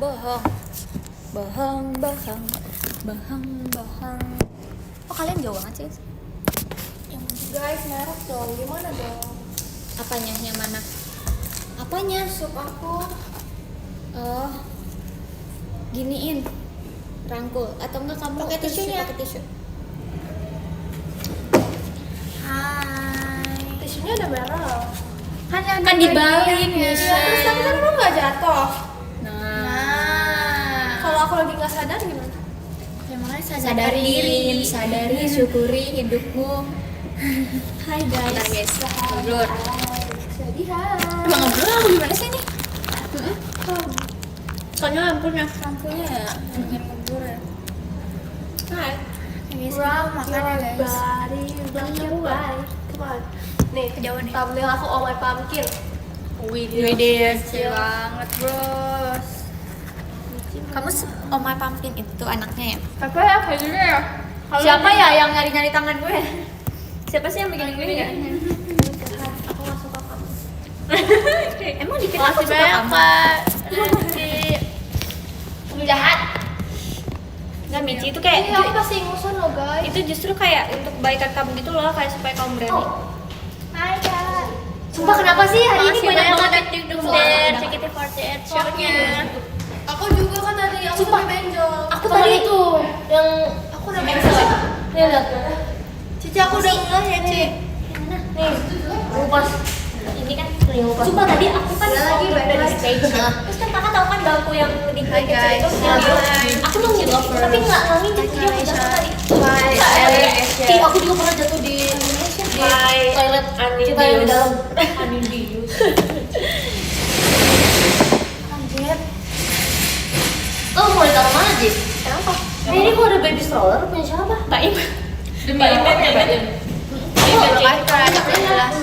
Bohong. Bohong, bohong. Bohong, bohong. Oh, kalian jauh banget sih? Guys, merek dong. Gimana dong? Apanya? Yang mana? Apanya? Sup aku. Oh. Giniin. Rangkul atau enggak kamu Pakai tisunya. pakai tisu. Hai. Tisunya ada merah. Kan dibalik, Misha. Terus kan lu nggak jatuh. Nah. Kalau aku lagi nggak sadar gimana? Ya makanya sadari, syukuri hidupmu. Hai guys. Bentar, guys. Ngobrol. Jadi hai. Emang ngobrol aku gimana sih nih? Soalnya lampunya Lampunya ya, bikin ngobrol ya. Hai. Wow, makan ya guys. Belanja bye. Come on. Nih, Kejauhan nih. thumbnail aku Oh My Pumpkin. Widih, kecil banget bros. Kamu Oh My Pumpkin itu anaknya ya? Apa ya kayaknya ya? Siapa ya yang nyari-nyari tangan gue? Siapa sih yang bikin gini ya? Aku nggak suka kamu. Emang dikira aku suka kamu? Nanti jahat. Nggak, Michi itu kayak Ini aku pasti ingusan loh guys. itu justru kayak untuk kebaikan kamu gitu loh, kayak supaya kamu berani. Hai kak. Sumpah kenapa sih hari ini Makasih banyak banyak banget banget yang dan JKT48 show-nya? Aku juga kan tadi aku Sumpah. sampai benjol. Aku tadi itu yang aku udah benjol. Nih lihat. Cici aku udah mulai ya Ci. Mana? Nih, ngupas. Ini kan sumpah tadi aku kan Ada lagi, waktu dari baik. stage. Terus kan kakak tahu kan bangku yang di Hai, guys. itu video. Hai. Aku nungguin tapi nggak nangin jadi video aku jatuh tadi. Hai, Indonesia. Ih, aku juga pernah jatuh di Hai, toilet kita yang di dalam. Andius. Anjir. Oh, mau ditaruh mana, Ji? Kenapa? Ini kok ada baby stroller punya siapa? Mbak Im. Demi Im ya, Mbak Im. Terima kasih terhadap yang jelas.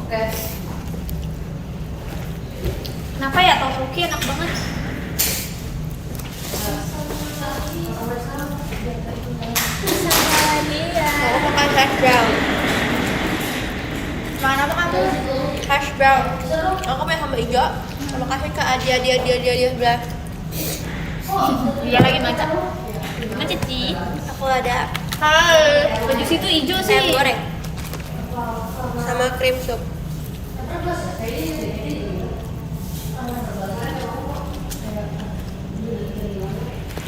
Oke. Kenapa ya tteokbokki enak banget? Aku makan hash brown. Makan apa kamu? Hash brown. Aku makan sambal hijau. Terima kasih ke dia sebelah. Iya lagi maca. Maca Ci. Aku ada Hai. Baju situ hijau sih. ayam goreng sama krim sup.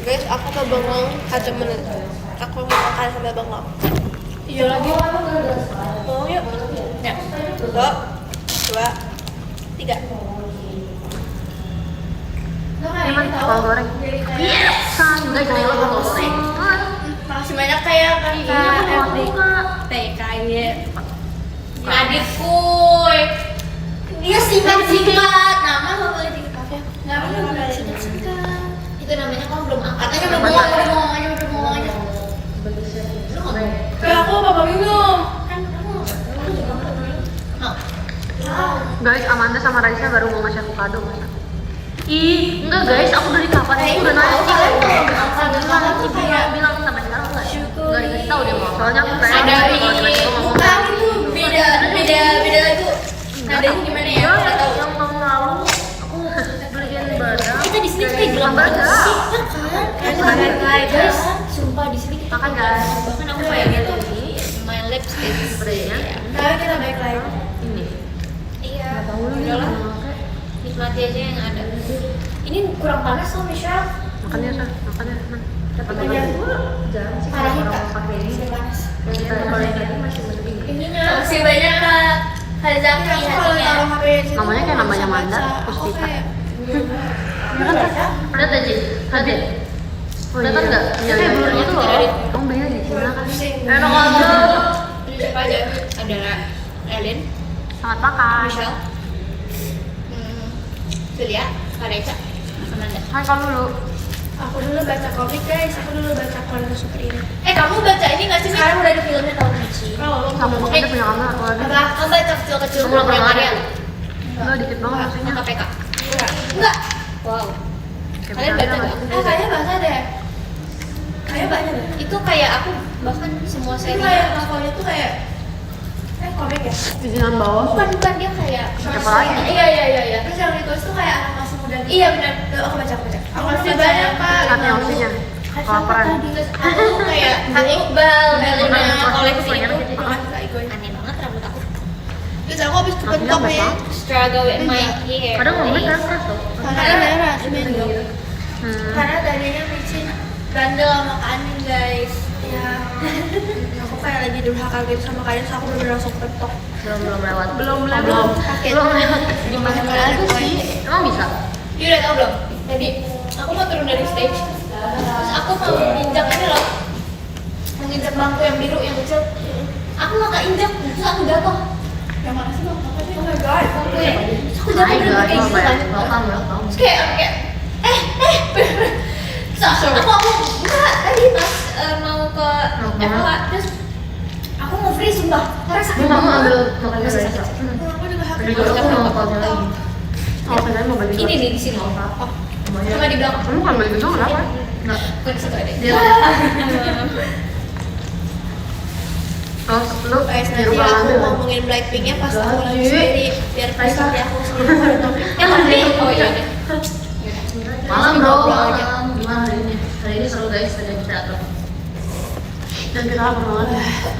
Guys, aku mau bengong 1 menit. Aku mau makan sambil bengong. Iya lagi. Mau yuk? Ya. 1, 2, 3. Kol goreng. Kan enggak jangan lupa kol goreng. Makasih banyak kayak kakak TKY. Adikku. Dia singkat-singkat. Nama nggak boleh singkat ya. Nama nggak boleh singkat. Itu namanya kamu belum angkat. Katanya Udah udah ngomong aja, udah ngomong aja. Lu ngomong. Kayak aku bapak minum. Kan kamu juga mau. Guys, Amanda sama Raisa baru mau ngasih aku kado masa. Ih, enggak guys, aku dari kapan itu udah nanya sih. Bilang sampai sekarang enggak. Enggak dikasih tahu dia mau. Soalnya aku pengen Ada kalau ini. tiba-tiba ngomong. Bukan itu beda lagu. Nadanya gimana ya? Iya, Nggak tahu. yang tahun lalu aku beliin barang. Kita di sini kayak gelap banget Beda. sih. Ya kan? Guys, sumpah di sini kita Makan guys. bahkan aku kayak gitu. My lips is Spraynya Nah, kita baik lagi. ini. iya. Tahu lu Udahlah. pakai. Nikmati aja yang ada. Ini kurang panas loh Michelle. Makannya sah, makannya. Tapi Makan jangan dulu. Jangan sih kalau Parahin, orang Kak. mau pakai ini. Masih panas. Yang kita kalau yang tadi masih mending. Ininya. Makasih banyak Kak. Hazaki Aku kalau hatinya. taruh HP di situ, Namanya kayak nggak namanya bisa Manda, baca. terus Aku Tika. kayak Lihat aja. Lihat aja. Lihat. Kelihatan nggak? Iya, Kayak iya. blur gitu loh. Dari- Kamu beli di Cina kan? pusing. Enak aja. Ini siapa aja? Ada Elin, Selamat makan. Michelle, Julia, Kareca, Amanda. Hai kamu dulu. Aku dulu baca komik guys. Aku dulu baca Konoha Super ini. Kamu baca ini nggak sih? Sekarang udah ada filmnya tahun Michi. Oh, Kamu ada punya kamu atau lagi? apa? Kamu baca kecil-kecil Kamu lapar yang banget Arya. ya? Enggak dikit banget maksudnya. KPK. Enggak. Wow. Kayak Kalian misalnya baca apa? nggak? Kayaknya baca deh. Kayaknya baca deh. Itu kayak aku bahkan semua Itu seri. kayak novelnya tuh kayak Bikinan bawah. Bukan dia kayak Siapa lagi? Iya. Terus yang ditulis tuh kayak anak masih muda gitu. Iya benar. Tuh, aku baca. Makasih banyak Kak. Saatnya opsinya. Kelaparan. Aku kayak Kak Iqbal, Melina koleksi itu. Makasih Kak Igoy. Aneh banget rambut aku. Terus aku habis cepet Maksudnya kok ya. Struggle with my hair. Kadang ngomongnya keras tuh. Karena merah, cuma Karena tadinya micin bandel sama Kak Anin guys. ya. Aku kayak lagi durhaka gitu sama kalian, so aku bener langsung petok. Belum lewat. Belum pakai. Belum lewat. Gimana lagi sih? Emang bisa? Dia udah tau belum? Tadi aku mau turun dari stage. Terus aku mau injak ini loh. Menginjak bangku yang biru yang kecil. Aku nggak keinjak, terus aku jatuh. Yang mana sih bang? Oh my god. Bangku ya. Terus aku jatuh bener kayak gitu kan. Welcome. Terus kayak terus aku enggak tadi pas mau ke FH terus aku nge-freeze sumpah karena sakit Ini kamu banget. ambil makannya Masih dari sakit. siapa? Aku juga Dari sakit. dulu aku mau makannya lagi. Oh, saya mau bagi. Ini nih di sini. Sama di belakang. Kamu kan bagi dulu kenapa? Enggak. Bukan di situ ada. Dia. Terus lu Guys, di nanti rumah aku ambil. ngomongin Blackpinknya pas aku lagi sendiri, biar seperti aku sendiri. Tapi oh iya. Malam bro. Ngobrol aja. Gimana hari ini? Hari ini seru guys, ada di teater. Dan kita lapar banget.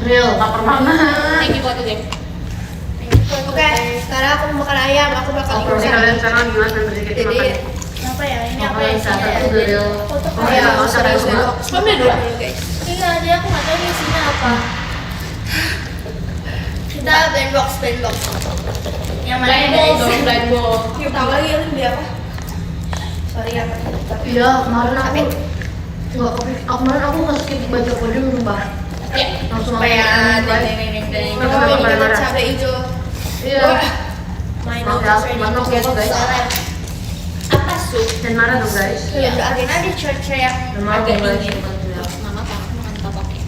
Real, lapar banget. Thank you buat itu. Oke, sekarang aku mau makan ayam, aku bakal Oke, ikut. kalian sekarang gimana dan sedikit Jadi, makan? apa ya? Ini apa Makan ya? teater isinya ya? tuh real. Oh ya, serius dulu. Ambil dulu. Guys. Iya, dia aku nggak tahu ini isinya apa. Kita blendbox. Yang mana Blind ya, ball guys? dong, blind ball. Kita tahu lagi yang dia apa? Sorry ya, tapi Iya, kemarin aku nggak kepikir. Kemarin aku nggak skip baca podium sumpah. Ya. Langsung supaya main. Oh, ini dengan cabai hijau. Iya. My Maaf nose ya, is ready mana to get aku, guys. salad. Apa sup? Dan marah dong guys. Iya, ada cuaca yang Dan marah Agak dong guys. dingin. Mama makan topoknya.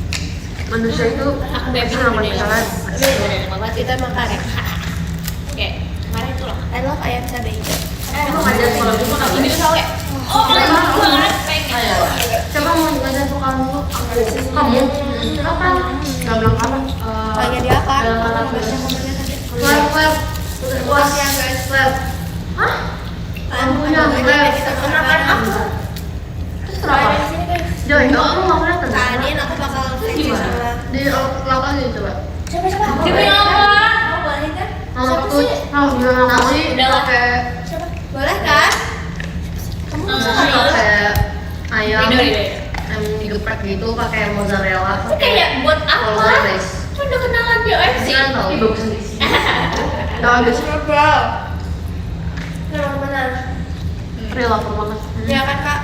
Manusia itu Aku baby pasti nggak dulu deh. pacaran. Mama kita makan. Oke, kemarin itu loh. I love ayam cabai hijau. Emang ada sekolah itu kan Ini sawe. Oh, banget pengen. Siapa mau ngajak suka kamu? Kamu? Apa? Gak bilang apa? Tanya dia apa? Dalam Aku mana? mau baca komennya nanti. Web. Puas ya guys. Web. Hah? Lampunya web. Kita makan Makan aku. Terus kenapa? di sini guys. Joy, kok aku nggak kelihatan? Tadi aku bakal fleksi sama Di lokasi coba. siapa? Demi apa? Mau boleh kan? Aku tuh, bilang nasi Udah lah. pakai Siapa? Boleh kan? Kamu bisa nggak ya? pakai ayam Ridho. yang digeprek gitu pakai mozzarella. Itu kayak buat Kalau apa? guys, Kan udah kenalan di OFC. kan tahu bagus sih. Bagus. Bro. Nah, benar. Real lapar banget. Ya kan kak?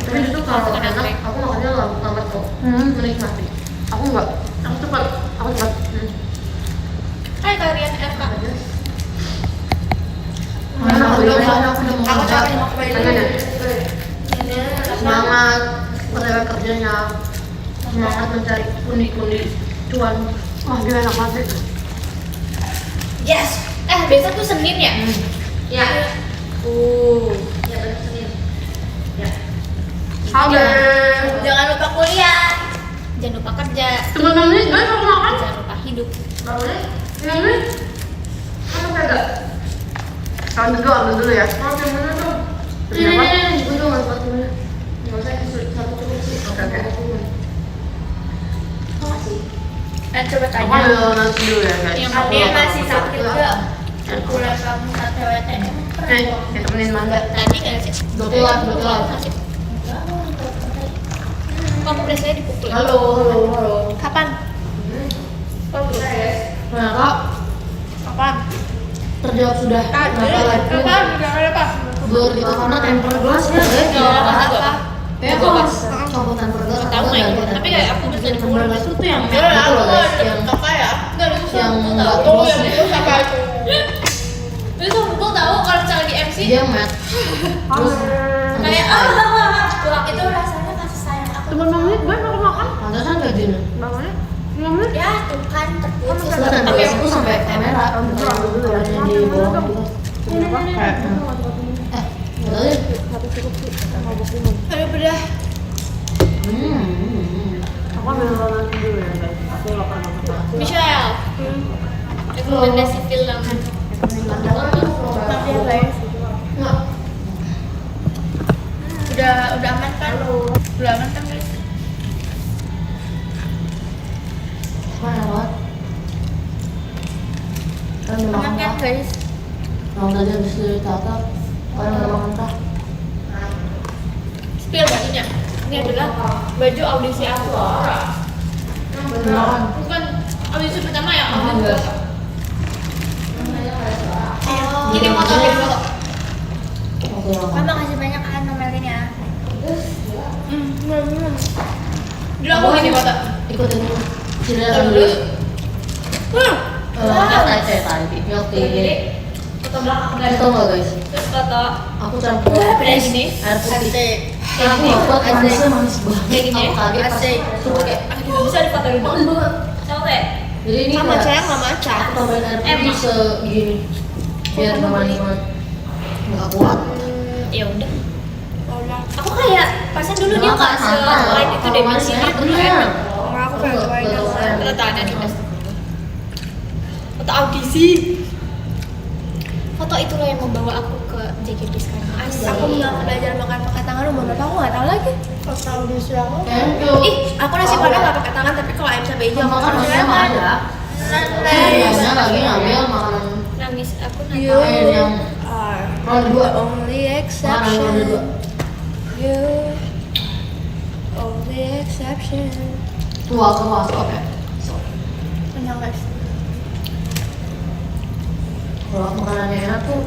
Tapi itu kalau enak, aku makannya lambat kok. Menikmati. Aku enggak. Aku cepat. Aku cepat. Hai kalian FK. Mana aku Belum, udah aku udah mau aku kerja. capek mau kembali Tanya deh. Ini Semangat penewa kerjanya. Semangat mencari pundi-pundi cuan. Wah, dia enak banget. Yes. Besok tuh Senin ya? Ya. Ya benar Senin. Ya. Jangan lupa kuliah. Jangan lupa kerja. Cuma 6 menit guys aku makan. Jangan lupa hidup. Berapa menit? 5 menit? Kamu enggak? Ambil dulu ya. Oke, mana tuh? Berapa? Gue juga nggak 40 menit. Nggak usah, satu cukup sih. Oke. coba Aku tanya. ambil nasi dulu ya guys. Yang Aku Dia lapar masih banget. sakit gak? Pulang kamu TWTM. Oke, ya temenin Manda. Tadi nggak sih? Betulan. Kamu udah saya dipukul. Halo. Kapan? Nah, Kak, Kapan? terjawab sudah. Kapan? Gak ada apa? Blur gitu karena temper gelasnya guys. Nggak apa-apa. Ya kok coba temper gelas. Tahu nggak ya? Tapi kayak aku bisa temper dipukul. gelas itu yang Ya merah gitu loh guys. ada Yang kakak ya? Gak bisa. yang Aku nggak tahu gloss. yang itu siapa itu? Terus aku tahu kalau misalnya di MC Dia matte. Terus kayak wah itu rasanya kasih sayang aku. cuma 5 menit gue mau makan. Pantasan gak gini? Bangunnya 5 menit. Ya tuh kan terputus. Terus temper gelas itu sampai kamera. Hanya di bawah gitu. Kayak udah deh. Aduh bedah. Aku ambil nasi dulu ya guys. Aku lapar banget. Michelle, Rekomendasi film. Maaf ya guys. Enggak. Udah aman kan? Udah aman kan guys? Mana banget? Kan udah Aman makan kan kah? guys? Mau tadi habis dari tatap. Kalian udah makan kah? Spill bajunya. Ini adalah baju audisi aku. Makan. Bukan audisi pertama ya, Makan audisi guys. foto. Gini foto, gini foto. Oke makan. Kan makasih banyak kan nomelin ya. Dulu aku gini foto. Ikutin sini akan Terus. dulu. Hmm. Saya tadi. Oke. Foto belakang Guys, tau nggak guys? Terus foto Aku campur kayak gini. air putih. Kayak Aku gini. buat manisnya manis banget. Kayak gini. Aku kaget pas Asik. coba kayak Bisa difoto dulu. manis banget. Sama kayak Jadi ini Sama kayak saya nggak maca. aku tambahin air putih Emang. segini biar nggak manis banget. Nggak kuat. ya udah. Aku kayak pasan dulu dia nggak se-light itu deh masih Manisnya dulu bener. enak. Enggak, aku pengen cobain yang lain. Foto ada di tas. Foto audisi. Foto itu loh yang membawa aku ke JKT sekarang. Asik. Aku nggak belajar makan pakai tangan umur berapa aku nggak tahu lagi. Pas tahu di aku. Thank you. Ih, aku nasi padang nggak pakai tangan tapi kalau ayam cabai hijau Makan makan manisnya mah ada. Biasanya lagi ngambil makanan Nangis aku You nangis. yang are round dua. only Makanan round exception. dua. You only exception. Tua ke stop ya. Kenyang guys. Kalau makanannya enak tuh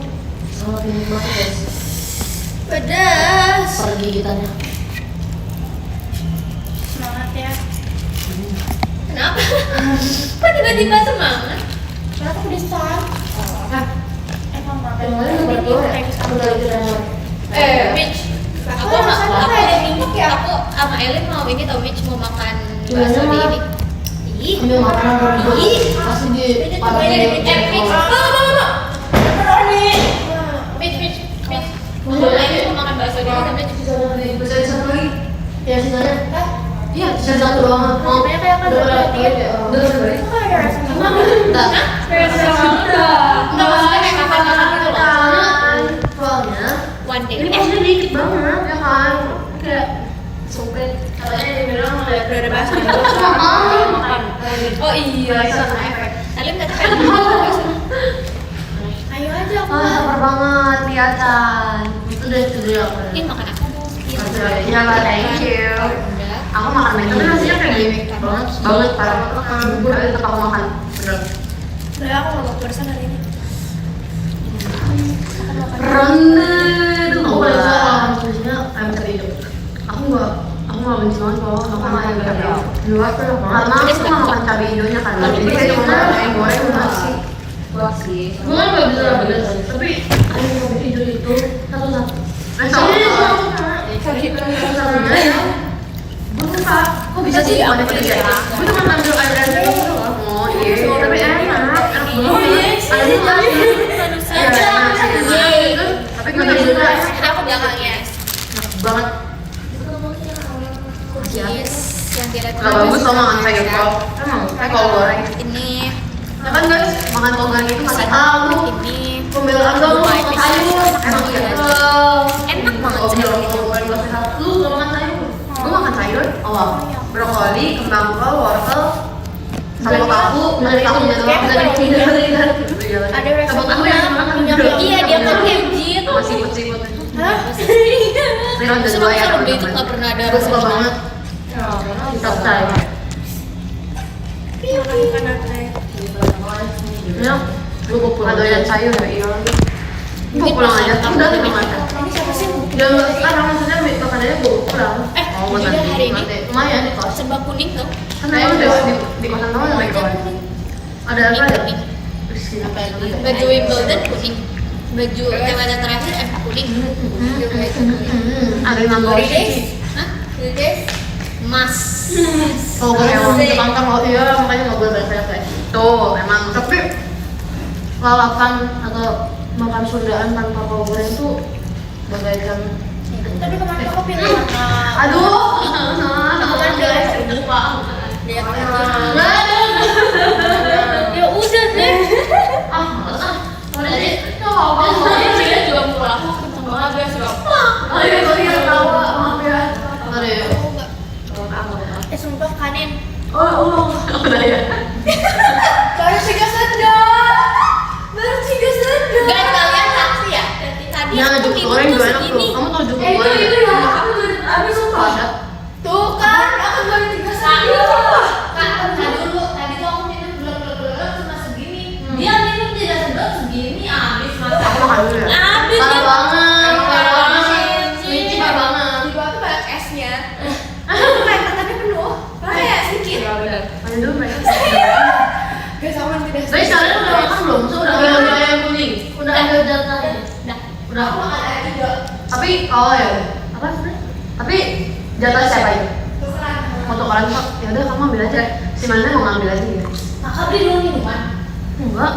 sangat dinikmati guys. Pedas. Pergigitannya. Semangat ya. Kenapa? Kok tiba-tiba semangat? Karena aku pedesaan. Hah? Emang makan. Yang lain udah berdua ya? Aku dari kita yang Mitch. Aku Aku sama rasa kayak TikTok ya. aku sama Elin mau ini tau Mitch mau makan Gimana, bakso di Ma? ini. Ih, ambil makanan round dua. Ih. Pasti di Ini pada cobain di Mitch. Mitch. Mau Elin mau makan bakso di ini tapi Bisa di satu lagi. Ya sisanya. Iya, sisa satu doang. Mau Sebenarnya kayak kan udah udah berapa balik. ya? Udah balik. Kok ada rasa sama? Enggak. enggak maksudnya kayak makan gitu loh. Soalnya One day. ini porsinya dikit banget ya kan. Kayak sempit. Katanya dia bilang Udah ada bahasa gitu. makan. Oh iya. Bisa kena efek. Elin tadi pengen makan bakso. Ayo aja aku. Ah, lapar banget kelihatan. Itu dia aku. Ini makan apa dong? Ya lah, thank you. Udah. Aku makan itu tapi nasinya kayak gini banget parah banget bubur aja tetap aku makan bener Udah aku nggak mau pesan hari ini. rendang itu aku paling suka kalau makan susinya ayam kari hijau aku nggak benci banget kalau makan ayam kari hijau luar tuh karena aku nggak makan cabai hijaunya kan jadi kayak cuma makan ayam goreng sama nasi gue kan nggak bisa beda tapi ayam kari hijau itu satu-satu satu-satunya ya gue suka kok bisa sih ada kerja gue cuma ngambil air dari itu doang oh iya tapi enak banget ada tapi gue tadi juga Aku belakangnya. enak banget Yes, yang tidak nggak bagus loh makan kayak gitu emang kayak kol goreng Ini ya kan guys makan kol goreng itu masih tahu ini pembelaan dong makan sayur emang iya enak banget kol sayur itu. goreng masih tahu lu gak makan sayur gue makan sayur awal brokoli kembang kol wortel sama tahu dari tahu dari Ada Abang aku yang makan juga. Iya, dia kan legit. Masih siput-siput. Hah? Ini ronde Terus dua aku ya. ronde itu nggak pernah ada Gue suka rasa banget. Capcay. Makan apa? Ya, gue mau pulang. Adonan sayur ya, iya. Gue pulang aja. Udah di rumah. Ini siapa sih? Udah sekarang maksudnya makanannya gue pulang. Mau jadi nanti. hari ini Lumayan di kos. serba kuning tuh. Kan saya udah di kosan teman lagi kawan. Ada apa ya? Kuning. Baju Wimbledon kuning. Baju Ramadan terakhir kuning. Ada yang nambah. Hah? Mas. Oh, gue emang kantong oh iya makanya nggak boleh banyak-banyak tuh emang tapi lalapan atau makan Sundaan tanpa kol goreng tuh bagaikan Tapi kemarin aku pilih warna. aduh Aku kan udah lupa. Lihat lagi. ya Oh ya, apa sebenarnya? Tapi jatah siapa itu? Foto kalian kok? Ya udah kamu ambil aja. Si Mana mau ngambil aja gitu? Kakak beli dulu minuman. Enggak.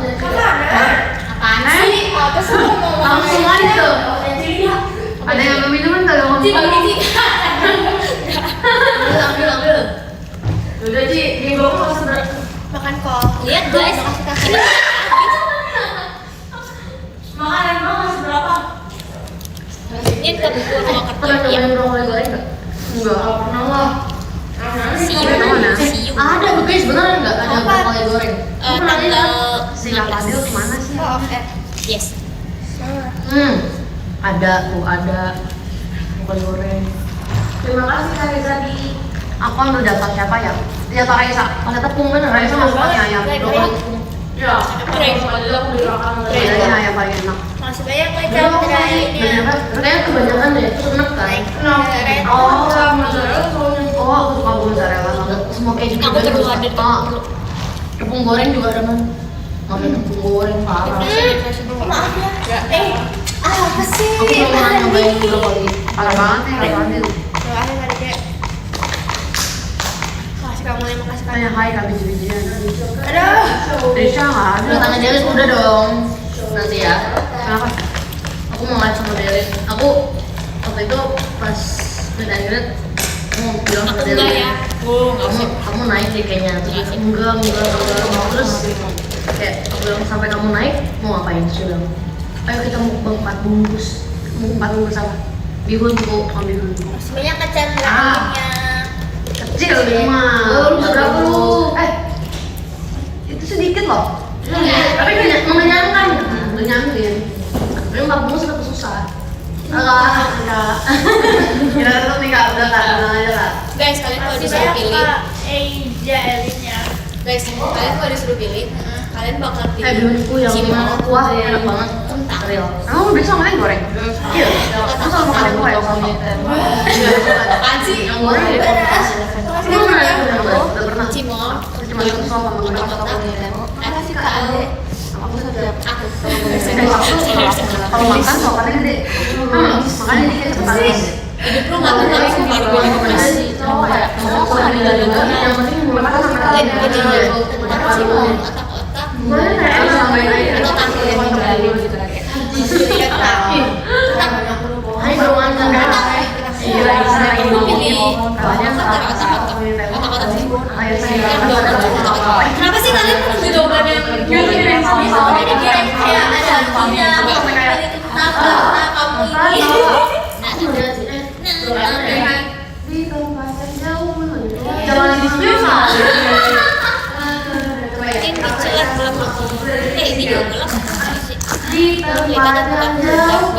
Apaan sih? Apa sih mau Langsung aja. Ada yang ambil minuman nggak ngomong? Ambil. Udah Ci, di bawah langsung Makan kok. Lihat guys, ini makanan mau masih berapa? ini kita buku sama Pernah kartu ya. nyobain brokoli goreng nggak? Enggak, pernah lah. See you. Mana? See you. Ada tuh guys, beneran nggak ada Apa? brokoli goreng? Tanggal Si Kak Fadil kemana sih? Oh, Yes. Ada tuh, ada brokoli goreng. Terima kasih Kak Reza di. Aku ambil data siapa ya? Data Raisa. Pakai tepung bener, Raisa masuk pakai ayam. Brokoli tepung. Ya, kayaknya ayam paling enak. Makasih banyak Kak Jadi aku Chandra kasih ini. banyak banget. Kayaknya kebanyakan deh, terus enak kan? Oh, aku suka mozzarella banget. Semua kayak gitu. Aku terlalu ada Tepung goreng juga ada man. Makan tepung goreng parah. Maaf ya. Apa sih? Aku belum pernah nyobain brokoli. Parah banget ya, parah banget. Terima kasih Kak Dede. Makasih kamu nih, makasih Kak. Tanya hai kak biji-bijian. Aduh. Desha nggak ada. Tanya Delis udah dong. Nanti ya. Kenapa? Aku mau live sama Delis. Aku waktu itu pas ngeliat aku mau bilang Aku sama enggak Delis. ya. Oh, enggak usah. Kamu naik deh kayaknya. Terus enggak. Terus kayak aku bilang sampai kamu naik mau ngapain sih bilang? Ayo kita mukbang 4 bungkus. Mukbang bungkus apa? Bihun bu, sama bihun. Makasih banyak Kak Chandra Ah. ini. Kecil lima. Lu berapa lu? Itu sedikit loh. Tapi mengenyangkan. Mengenyangkan. Tapi 4 bungkus udah susah. Enggak. Kita tetap tinggal udah tak tenang aja lah. Guys, kalian kalau Makasih disuruh banyak pilih, Kak Eija Elinnya. guys, kalian kalau disuruh pilih, kalian bakal pilih Bihunku yang cimol, kuah enak banget. Real. Kamu bisa makan goreng? Iya. Kamu selalu makan yang kuah ya sama. apaan sih? Yang goreng ya. Kamu pernah? Udah pernah. Cimol, Cuma itu sama menggunakan kotak-kotak. Makasih Kak Ade. Aku sudah. Aku. Kalau makan makannya gede. Makannya dikit cepat. Hidup lu nggak tenang sih kalau gue rekomendasi. Yang penting makan sama Kalian kalian. bikin kotak cimol, kotak-kotak. Atau tangkul yang digali gitu kan. Lihat Kak. Hai belum makan. Iya, Pilih kotak-kotak sih. Yang kotak-kotak. Kenapa sih kalian punya jawaban yang kayak ada artinya? Kenapa kamu ini? Jangan di sini Mungkin kecilan berapa? Ini juga gelap sih. di tempat yang jauh.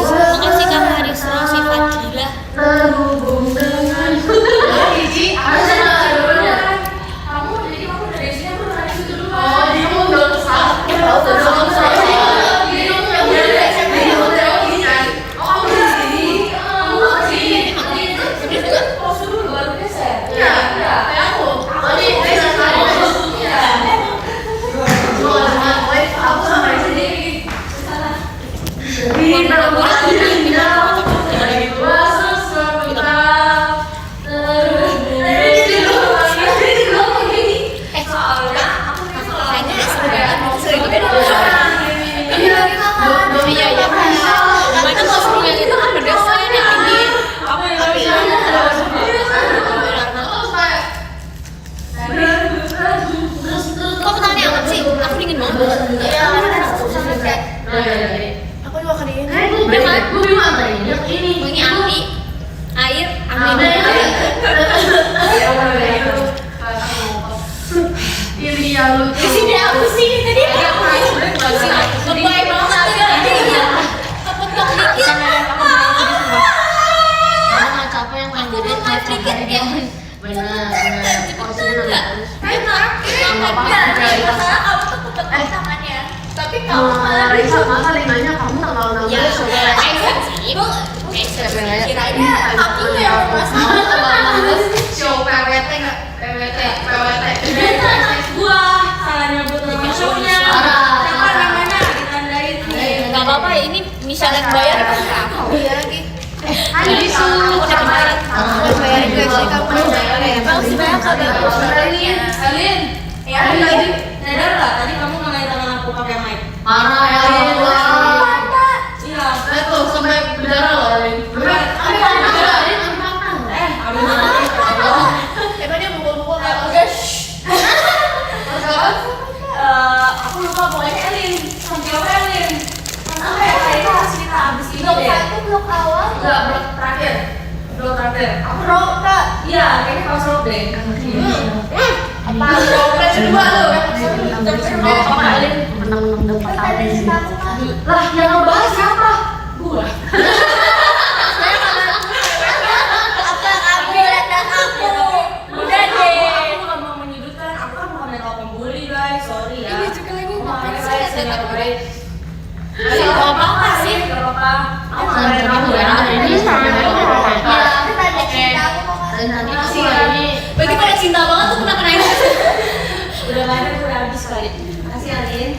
Makasih Kak Harisro, sifat gila. Terhubung dengan Kok pertanyaannya amat sih? Aku dingin banget. Aku juga kedingin. Ini api, air, angin. ini ya lu. Di sini aku sini tadi. Lebay banget tadi. Kepetok dikit. Karena capek yang main gede naik dikit ya. Benar. Tapi kamu Raisa masa limanya kamu tanggal 16 ya sudah. kirain aku tuh yang masalah. Show PWT nggak? PWT. Gua salah nyebut nama shownya. Siapa namanya? Ditandain. Gak apa-apa, ini misalnya bayar. Iya lagi. Aku udah kemarin. Aku udah bayarin guys, jadi kamu harus bayar ya. Makasih banyak Kak Bel. Alin, Ya, Alin, sadar nggak tadi kamu ngenai tangan aku pakai mic? Parah ya Allah. Iya. Tuh sampai berdarah loh Alin. Emang dia mukul-mukul kayak guys. Aku lupa pokoknya Elin, sampai apa Elin? Sampai kayaknya pas kita abis ini deh. Blok awal. Enggak, blok terakhir. Blok terakhir. Aku rock Kak. Iya, kayaknya pas rock deh. Apa? Rock kedua lo. Apa Elin? Menang-menang 4 tahun. Lah, yang ngebahas siapa? Gua. Apa kamu datang aku? Udah deh. Aku nggak mau menyudutkan. Aku kan bukan mental pembuli guys, sorry ya. Ini juga lagi Maaf, ngapain guys, sih? nggak baik. Gak apa-apa sih, gak apa-apa. Aku marahin kamu ya. Ini sama Iya, aku tanda cinta aku mau Dan nanti aku ini Berarti kalau cinta banget tuh kenapa nangis? Udah banyak, udah habis kali. Makasih Alin.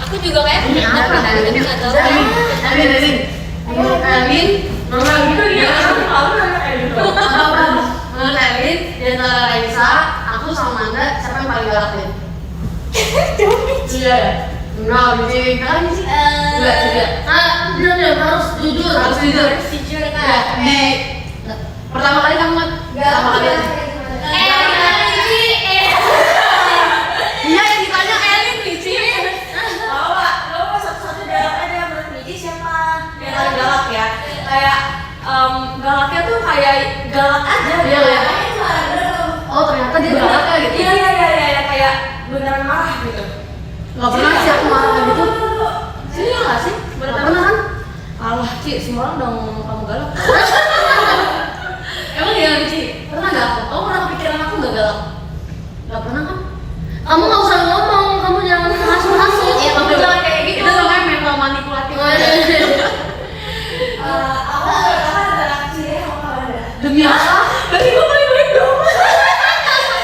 Aku juga kayak ini apa Alin? nggak tahu. Alin. Alin, normal gitu ya. Aku nanya kayak gitu. Menurut Alin, di antara Raisa, aku sama Nanda, siapa yang paling galak Lin? Iya. Enggak, bisa kan sih? Enggak, tidak. Dia harus jujur, harus jujur. Jujur Ya, Kak. pertama kali kamu pertama kali. Iya yang ditanya Elin Lici. Gak apa, satu-satu galak aja. Menurut Mici siapa yang paling galak ya? Kayak galaknya tuh kayak galak aja. Iya, iya. Oh ternyata dia galak ya gitu. Iya, kayak beneran marah gitu. Gak pernah sih aku marah kayak gitu. Sini nggak sih? Gak pernah kan? Allah, Ci, semua orang udah ngomong kamu galak. Emang iya Lici? Pernah gak? Kamu pernah kepikiran aku gak galak? Gak pernah kan? Kamu gak usah ngomong, kamu jangan hasut-hasut. Iya, Kamu betul. jangan kayak gitu. Itu namanya mental manipulatif. Aku galak sih, aku ada. Demi apa? Berarti gue paling baik dong.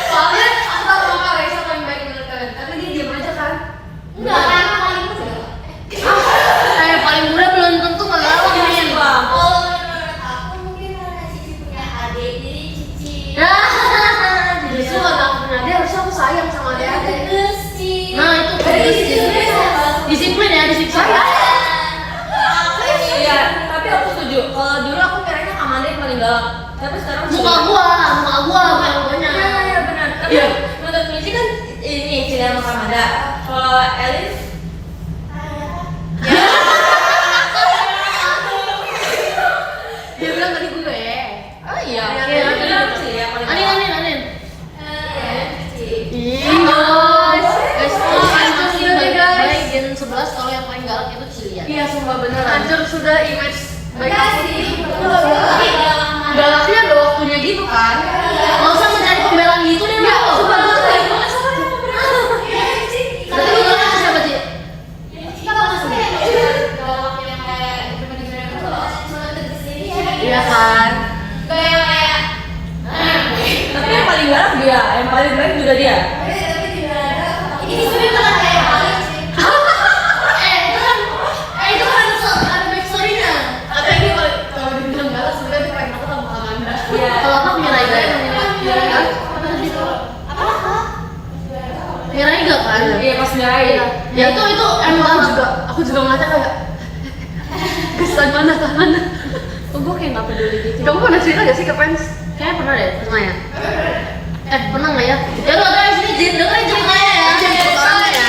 Soalnya aku tau sama Raisa paling baik menurut kalian. Tapi dia diam aja kan? Enggak, kan aku paling muda. Saya paling muda belum tentu gak galak Min. Kalau menurut aku mungkin karena Cici punya adik, jadi Cici Justru kalau aku punya dia harusnya aku sayang sama adik-adik. tegas sih. Nah itu disiplin ya, disiplin. Iya, tapi aku setuju. Kalau dulu aku kiranya Amanda yang paling galak. Tapi sekarang Muka gua bukan guanya. Iya, benar. Tapi Iya. menurut Mici kan ini Cina sama Amanda. Kalau Elin Dia bilang tadi gue. oh iya, Iya, benar sih ya paling galak. Anin. Guys, hancur sudah deh guys. Gen 11 kalau yang paling galak itu Cilia. Iya, sumpah beneran. Hancur sudah image baik Enggak aku. sih, tapi Galaknya ada waktunya gitu kan. Nggak usah mencari pembelaan gitu deh lo. Sumpah, Tapi lu galak siapa sih? Iya kan. Tapi yang paling galak dia, yang paling baik juga dia. ini sebenarnya bukan kayak paling sih. Itu kan ada backstory-nya. Atau ini kalau dibilang galak sebenarnya itu paling aku sama Amanda. Iya. Kalau aku Miraida ya. Miraida kan? Iya, pas nyerahin. Ya itu emang aku juga ngeliatnya kayak kesan mana. Oh, gue kayak nggak peduli gitu. Kamu pernah cerita gak sih ke fans? Kayaknya pernah deh, pernah ya? Pernah nggak ya? Ya udah guys, ini dengerin ceritanya ya. Ceritanya ya.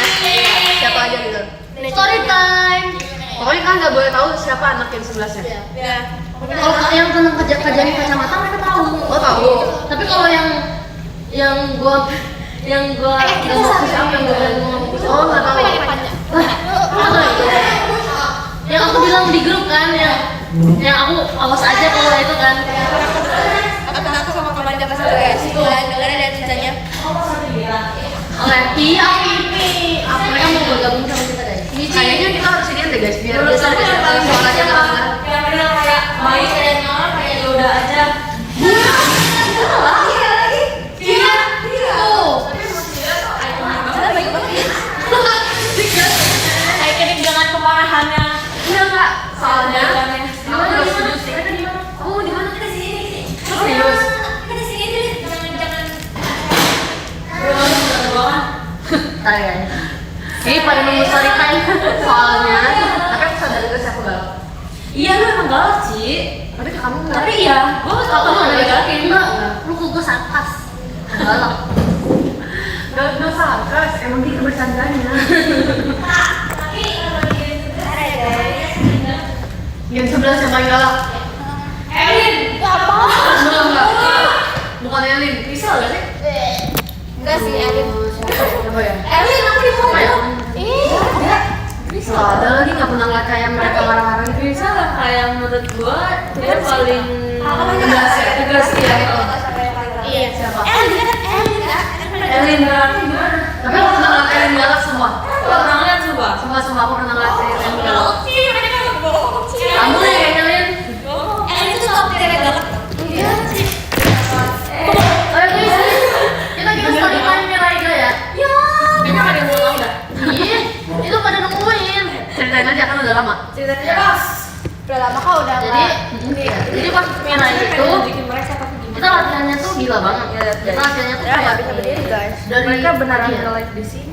Siapa aja gitu. Story time. Pokoknya kan nggak boleh tahu siapa anak yang 11-nya. Ya. Kalau yang tentang kejadian kacamata mereka tahu. Oh tahu. Tapi kalau yang gua siapa yang gua ngomong? Oh nggak tahu. Yang aku bilang di grup kan, yang aku awas aja kalau itu kan. Aku sama Amanda pas itu guys. Kalian dengerin ya ceritanya. Oke, iya ini. Mereka mau bergabung sama kita guys. Kayaknya kita harus ini deh guys, biar Menurut bisa kamu yang paling suaranya siapa? nggak keluar. Yang benar kayak baik kayak orang kayak ya udah aja. Iya. Tuh. Baik banget. Ikonik dengan kemarahannya. Iya nggak? Soalnya Kebaikannya. aku udah setuju Tadi guys. Ini pada nunggu story time soalnya. Tapi aku sadar guys aku galak. Iya lu emang galak sih. Tapi ke kamu enggak. Tapi iya, gue tau kamu ada galakin. Enggak. Lu ke gue sarkas. Galak. Gak sarkas, emang dia bercandanya. Yang sebelah siapa yang galak? Erin, Apa? Enggak. Bukan Elin. Bisa gak sih? Enggak sih, Elin. Siapa ya? Elin, aku di Apa ya? Ih, Bisa. Ada lagi nggak pernah ngeliat kayak mereka marah-marah gitu. bisa lah kayak menurut gue dia paling Tegas ya? tegas ya. iya. Siapa? Elin kan? Elin galaknya gimana? Tapi aku pernah ngeliat Elin galak semua. Lo pernah ngeliat coba? Sumpah aku pernah ngeliat Elin galak. Sih, mereka bohong. Kamu nih yang Elin. Elin itu top cewek galak. Iya. Ayo guys, kita story time-nya Raida ya. Ya. Kayaknya ada yang mau tau nggak? Iya, itu pada nungguin. Ceritain aja kan udah lama. Ceritanya pas. Udah lama kok udah Jadi pas Mira itu bikin mereka tapi gimana? kita latihannya tuh gila banget. Kita latihannya tuh kayak bisa berdiri guys. dari Mereka beneran iya. nge-live di sini.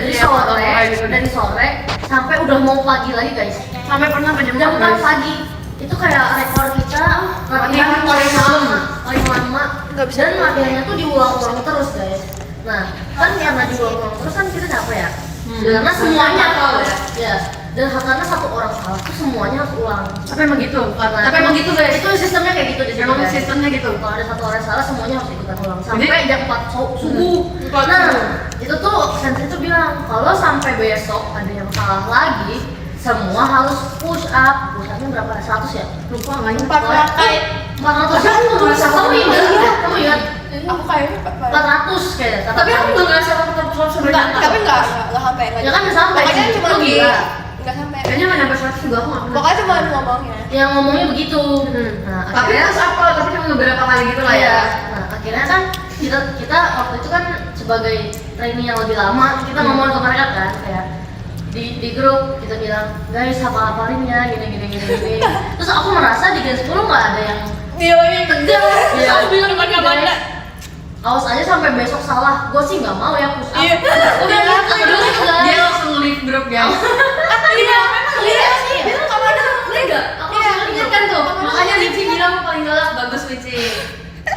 Dari sore sampai udah mau pagi lagi guys. Sampai pernah jam 4 pagi. Itu kayak rekor kita latihan paling lama. Dan latihannya tuh diulang-ulang terus guys. Nah, kan karena diulang-ulang terus kan kita capek ya. Karena semuanya ya. Dan karena satu orang salah tuh semuanya harus ulang. Tapi emang gitu. Tapi emang gitu guys. Itu sistemnya kayak gitu di sini. Emang guys. sistemnya gitu. Kalau ada satu orang salah semuanya harus ikutan ulang sampai jam 4 subuh. Nah, itu tuh sensei tuh bilang kalau sampai besok ada yang salah lagi, semua harus push up. Push upnya berapa? 100 ya? Lupa nggak ingat. 400. Aku nggak ngerasa kamu ingat? Kamu ingat? Aku kayaknya 400 kayaknya. Tapi aku nggak ngerasa aku tetap enggak, tapi enggak sampai. Ya kan nggak sampai. Pokoknya cuma Lu di gila. enggak sampai. Kayaknya nggak nyampe 100 juga aku nggak pernah. Pokoknya cuma ngomongnya. Yang ngomongnya begitu. Nah, Tapi akhirnya terus apa? Tapi cuma beberapa kali gitu lah ya. Iya. Nah, akhirnya kan kita waktu itu kan sebagai trainee yang lebih lama, kita ngomong ke mereka kan kayak di grup kita bilang, guys hafalin ya gini. Terus aku merasa di Gen 10 nggak ada yang Dia yang tegas. Iya. Aku bilang mana-mana. awas aja sampai besok salah. Gue sih nggak mau ya push up. Iya. Udah gitu guys. Dia langsung leave grup guys. Iya, memang dia sih. Dia tuh kalau ada Enggak. Aku langsung ingat kan tuh. Makanya Lici bilang paling galak bagus Lici.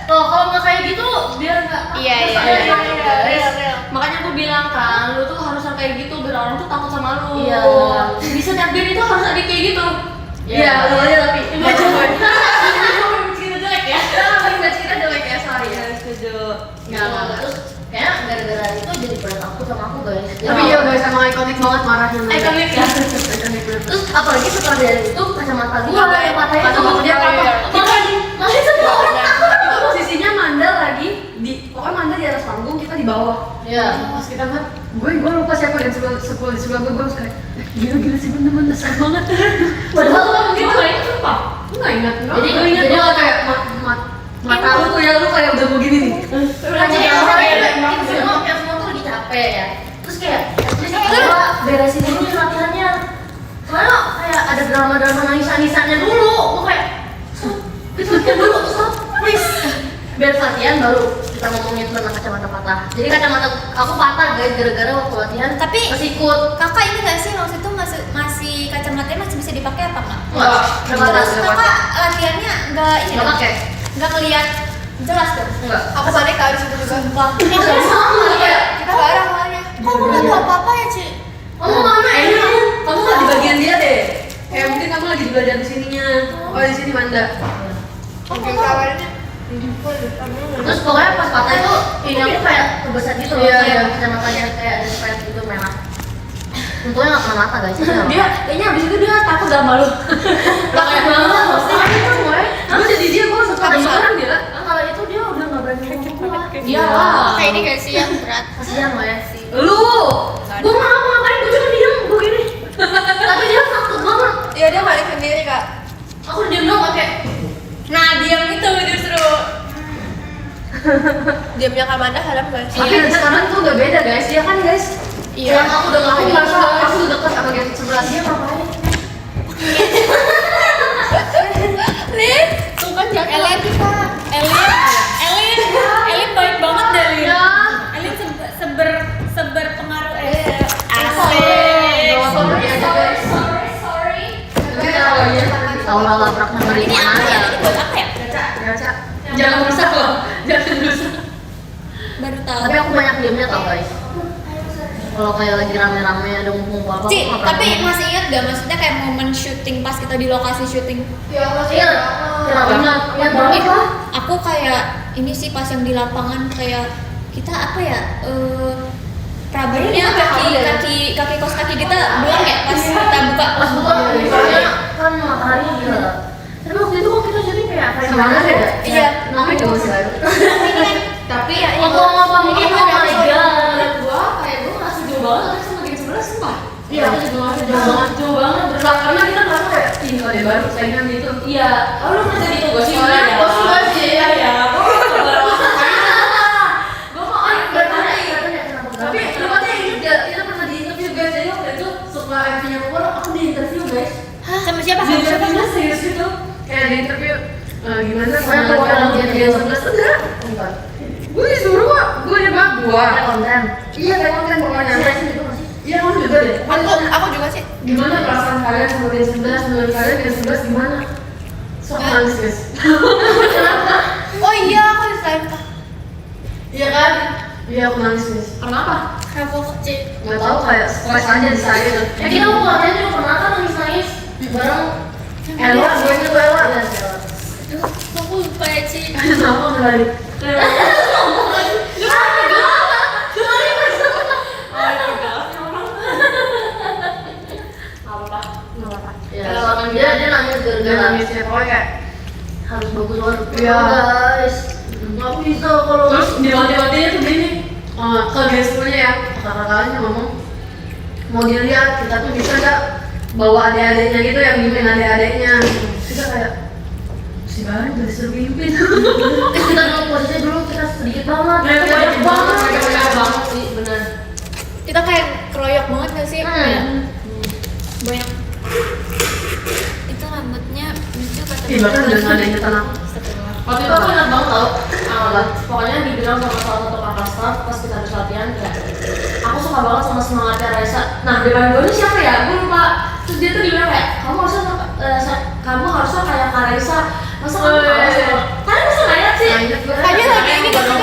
Tuh kalau nggak kayak gitu biar nggak. Iya. Makanya aku bilang kan, lu tuh harus yang kayak gitu biar orang tuh takut sama lu. Iya. Di setiap game itu harus ada kayak gitu. Iya, lu aja tapi. Nggak coba. Kita jelek ya. Image kita jelek ya, sorry ya. Setuju. Nggak. Terus kayak gara-gara itu jadi pada takut sama aku guys. Tapi iya guys, emang ikonik banget marahnya. Ikonik ya. Ikonik banget. Terus apalagi setelah dari itu kacamata gua yang patah itu. Kacamata dia patah. Masih semua orang takut. Posisinya Manda lagi di, pokoknya Manda di atas panggung, kita di bawah. Iya. Pas kita kan, gue lupa siapa dan sebelah di sebelah gue harus kayak, gila sih bener-bener dasar banget. Padahal tuh Itu gitu. nggak ingat lupa, nggak ingat. Jadi Lu ingat jadi lu lo kayak mata lu tuh ya, lu kayak udah begini nih. jadi orang kita semua tuh lagi capek ya. Terus kayak gua beresin dulu nih latihannya. Soalnya kayak ada drama-drama nangis-nangisannya dulu. Gua kayak stop, kita latihan dulu, stop, please. Biar latihan baru kita ngomongin tentang kacamata patah. Jadi kacamata aku patah guys gara-gara waktu latihan Tapi- masih ikut. Kakak ini nggak sih waktu itu masih kacamatanya masih bisa dipakai apa enggak? Enggak, Terus kakak latihannya nggak ini Enggak dong? pakai. Nggak ngeliat jelas dong? Enggak. Aku panik kali situ juga. Sumpah. Sama kayak Kita bareng soalnya. Kok aku nggak tahu apa-apa ya, Ci? kamu mana ini? Kamu nggak di bagian dia deh. Kayak mungkin kamu lagi di bagian sininya. Oh di sini Manda. Mungkin kawannya. Terus pokoknya pas patah itu ini aku kayak kebesaran gitu loh, Iya, kayak iya. kacamatanya kayak ada spek gitu merah. Untungnya nggak kena mata guys. Dia kayaknya abis itu dia takut sama lu. takut banget. Makanya kan gue. Gue jadi dia, gue suka Kalau sekarang dia. kalau itu dia udah nggak berani ngomong gua. Iya. Kayak ini gak sih yang berat? Kasihan lo ya. Lu. Gue mau ngapain? Gue cuma diam gue gini. Tapi dia takut banget. Iya dia balik sendiri kak. Aku diam dong kayak. Nah, diam itu justru. Diamnya Kamanda haram guys. Tapi sekarang tuh udah beda guys, ya kan guys? Iya. Yang aku udah Aku ngapain merasa gitu. aku udah dekat sama game sebelah dia ngapain? Lin, tuh kan Elin kita. Elin baik banget deh, Lin. Ya. Elin seber tahu. Tapi aku banyak diemnya tau guys. Kalau kayak lagi rame-rame ada ngumpul apa. Ci, tapi masih ingat gak maksudnya kayak momen syuting pas kita di lokasi syuting? Ya masih Iya. Banget. Iya banget Itu lah. aku kayak ini sih pas yang di lapangan kayak kita apa ya? Problemnya kaki kos kaki kita belum ya pas kita buka. Pas buka misalnya kan matahari gila. Tapi waktu itu kok kita jadi kayak semangat ya? Iya. Namanya juga masih baru. Tapi ya, ngomong-ngomong ini gitu ada kali apa? ya, menurut gua kayak gua nggak setuju banget tapi sama game sebelah sumpah. Iya. Aku juga nggak setuju banget, jauh banget. Karena kita merasa kayak ih ada baru saingan gitu. Iya, oh lu kerja di tugas sih? Soalnya Iya. bos juga sih. Iya ya, gua nggak gua mau Tapi rupanya inget gak, kita pernah di interview guys, jadi waktu itu setelah MV-nya keluar, aku di interview guys. Sama siapa? Di Sama siapa? interview serius gitu. Kayak di interview, gimana sama dia 11 enggak? Gue disuruh kok, gue nyemak gua. Konten. Iya kayak konten pokoknya. Iya kamu juga deh. Aku juga sih. Gimana perasaan kalian sama dia 11, menurut kalian dia 11 gimana? Sok nangis guys. Oh iya, aku ditanya. Iya kan? Iya aku nangis guys. Kenapa? Travel kecil. Gak tau kayak stres aja di saya gitu. Kita mau latihan juga pernah kan nangis-nangis bareng Ella, gue juga Ella. Iya sih Ella. Aku lupa ya Ci. Kenapa kembali? Dia nangis gara-gara nangisnya pokoknya kayak harus bagus banget. Iya guys. Nggak bisa kalau terus dimati-matinya tuh gini. Ke gesturnya ya, kakak-kakaknya ngomong mau dilihat kita tuh bisa gak bawa adik-adiknya gitu yang mimpin adik-adiknya. Kita kayak si Bari udah disuruh mimpin. Kita dulu posisinya dulu kita sedikit banget. Mereka banyak banget sih, benar. Kita kayak keroyok banget gak sih? Kayak banyak. Itu rambutnya lucu kata. Ih bahkan udah nggak ada yang nyetan aku. Waktu itu aku ingat banget tau, pokoknya dibilang sama salah satu kakak staff pas kita habis latihan kayak aku suka banget sama semangatnya Raisa. Nah depan gue ini siapa ya? Gue lupa. Terus dia tuh bilang kayak kamu harusnya kayak Kak Raisa. Masa kamu kalah sama? Kalian bisa nggak lihat sih? Kayaknya lagi ini gak sih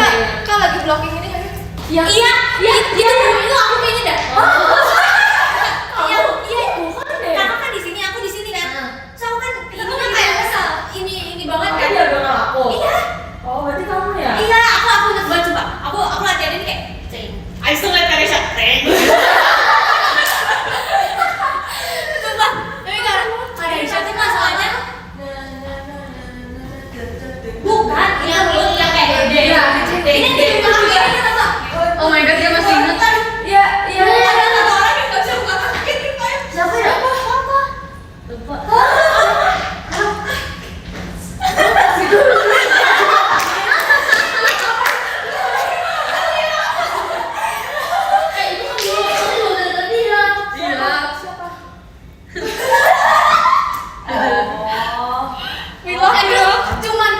Kak lagi vlogging ini gak sih? Iya. Iya, itu aku kayaknya dah. Iya, Bukan deh. kakak kan di sini, aku di sini kan. So aku kan ini kan kayak kesal. Ini banget kan. Dia bilang aku. Iya. Oh berarti kamu ya? Iya, aku inget banget coba. Aku latihan ini kayak ceng. Ayo tuh lihat Karisha. Coba. Tapi karena Karisha tuh masalahnya bukan yang kayak Iya. ini di belakang ini tau. Oh my god dia masih inget. Iya, iya. Ada satu orang yang gak bisa buka kaki. Siapa ya? Siapa? Lupa. Itu kan dulu udah ada dia. Iya. Aduh, cuman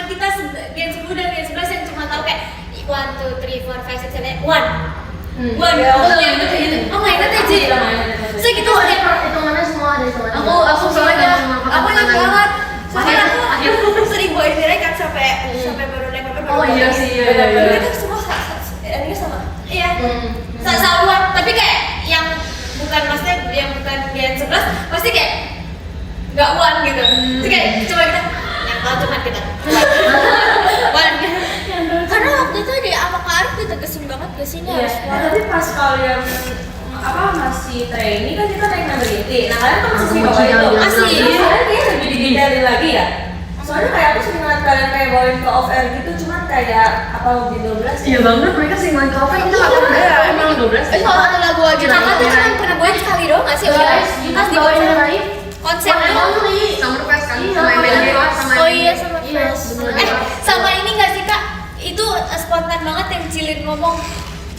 kita Gen 10 dan Gen 11 yang cuma tahu kayak 1, 2, 3, 4, 5, 6, 7, 8 1 Oh nggak inget aja so gitu Hitungannya semua ada hitungannya. aku soalnya aku ingat banget soalnya Akhir. aku sering bawa ini kan sampai baru naik motor Oh iya sih, iya. itu semua ini sama iya sama tapi kayak yang bukan maksudnya yang bukan Gen 11 pasti kayak nggak one gitu jadi kayak coba kita yang tahu cuma kita one karena waktu itu di sama Kak Arif ditegesin banget ke sini Iya, harus nah, tapi pas kalian masih training kan kita naik mobility. Nah kalian kan masih di bawah itu. Masih. Jadi kalian kayaknya lebih dihindarin lagi ya. Soalnya kayak aku sering ngeliat kalian kayak bawain ke off air gitu, cuman kayak apa mobil 12 Iya banget mereka sih main kafe kita nggak pernah. Emang 12. kalau ada lagu aja kakak tuh cuma pernah bawain sekali doang nggak sih Guys, pas di bawain konser lain. konsepnya Summer Fest kan sama MLG sama oh iya sama Iya, Fest bener. sama ini nggak sih kak itu spontan banget yang Cilin ngomong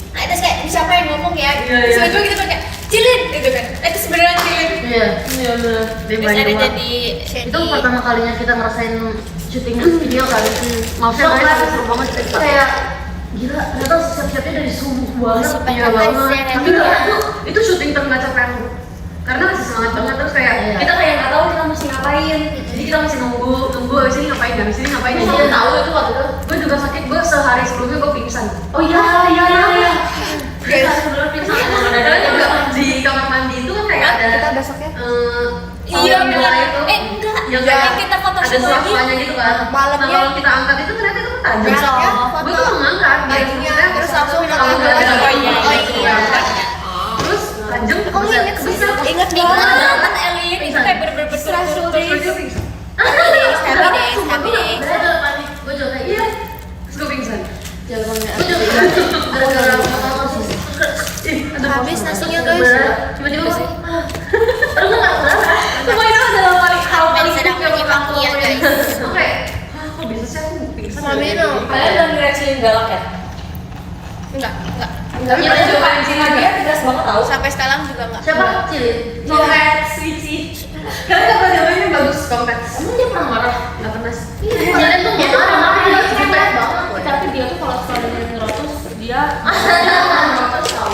nah terus kayak siapa yang ngomong ya Iya, iya. tiba-tiba kita pakai Cilin gitu kan itu sebenarnya Cilin Iya. Iya benar. Dia terus main ada dua. jadi Itu pertama kalinya kita ngerasain syuting video kali. Maksudnya kayak seru banget kayak gila, ternyata siap-siapnya dari subuh banget. Masih Iya pakai banget. headset. Tapi itu syuting terenggak capek aku. Karena masih semangat banget terus kayak kita kayak nggak tahu kita mesti ngapain. Jadi kita masih nunggu abis ini ngapain, abis ini ngapain. Gue tahu itu waktu itu. Gue juga sakit, gue sehari sebelumnya gue pingsan. Oh iya. Kita sebelum pingsan emang ada Di kamar mandi itu kan kayak ada Kita besoknya Iya, benar benar. itu Enggak. yang Yang kayak kita foto ada semua sela-selanya gitu kan. Malamnya. Nah, kalau kita angkat itu ternyata itu tajam. Besoknya Gue tuh nggak ngangkat, paginya, terus maksudnya langsung kalau makan udah ada lagi. lagi, Oh iya. terus tajam. Kamu inget sih? Inget Banget banget. kan Elin, itu kayak bener-bener Stressful betul-betul. Terus dia pingsan. Happy days. Gue juga kayak iya. Terus gue pingsan. Gue juga gara-gara apa sih? Habis nasinya guys. Tiba-tiba gue Semua itu adalah hal paling Sedang maki-maki ya guys. oke. Kok bisa sih aku pingsan? Mami no. Kalian udah ngerasain galak ya? Enggak. Enggak, kita coba Cina dia tegas banget tau. Sampai sekarang juga enggak. Siapa? Cilin. Coklat, switchy. Kalian gak pernah jawabannya bagus kompet. Emang dia pernah marah? Gak pernah sih. Cilin tuh Dia tuh marah, dia cepet banget. Tapi dia tuh kalau suka dengan ngerotos dia ngerotos tahu.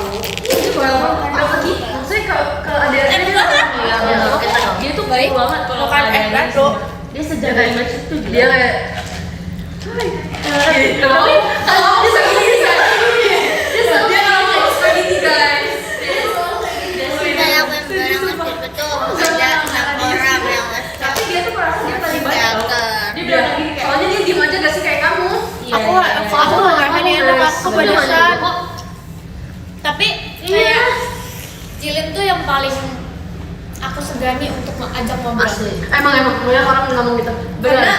Apa sih? Maksudnya kalau ada Dia tuh baik banget kalau Bukan ada bro. yang- Dia sejaga image itu dia kayak Tapi kalau dia ngomong spaghetti guys. Kayak yang barang betul ada 6 orang yang Tapi dia tuh merasa dia paling baik tau. Dia bilang gini kayak soalnya dia diem aja gak sih kayak kamu. aku nggak ngerasain enak aku pedesan. Tapi kayak Cilin tuh yang paling aku segani untuk ajak ngobrol. Asli. Emang banyak orang ngomong gitu. Karena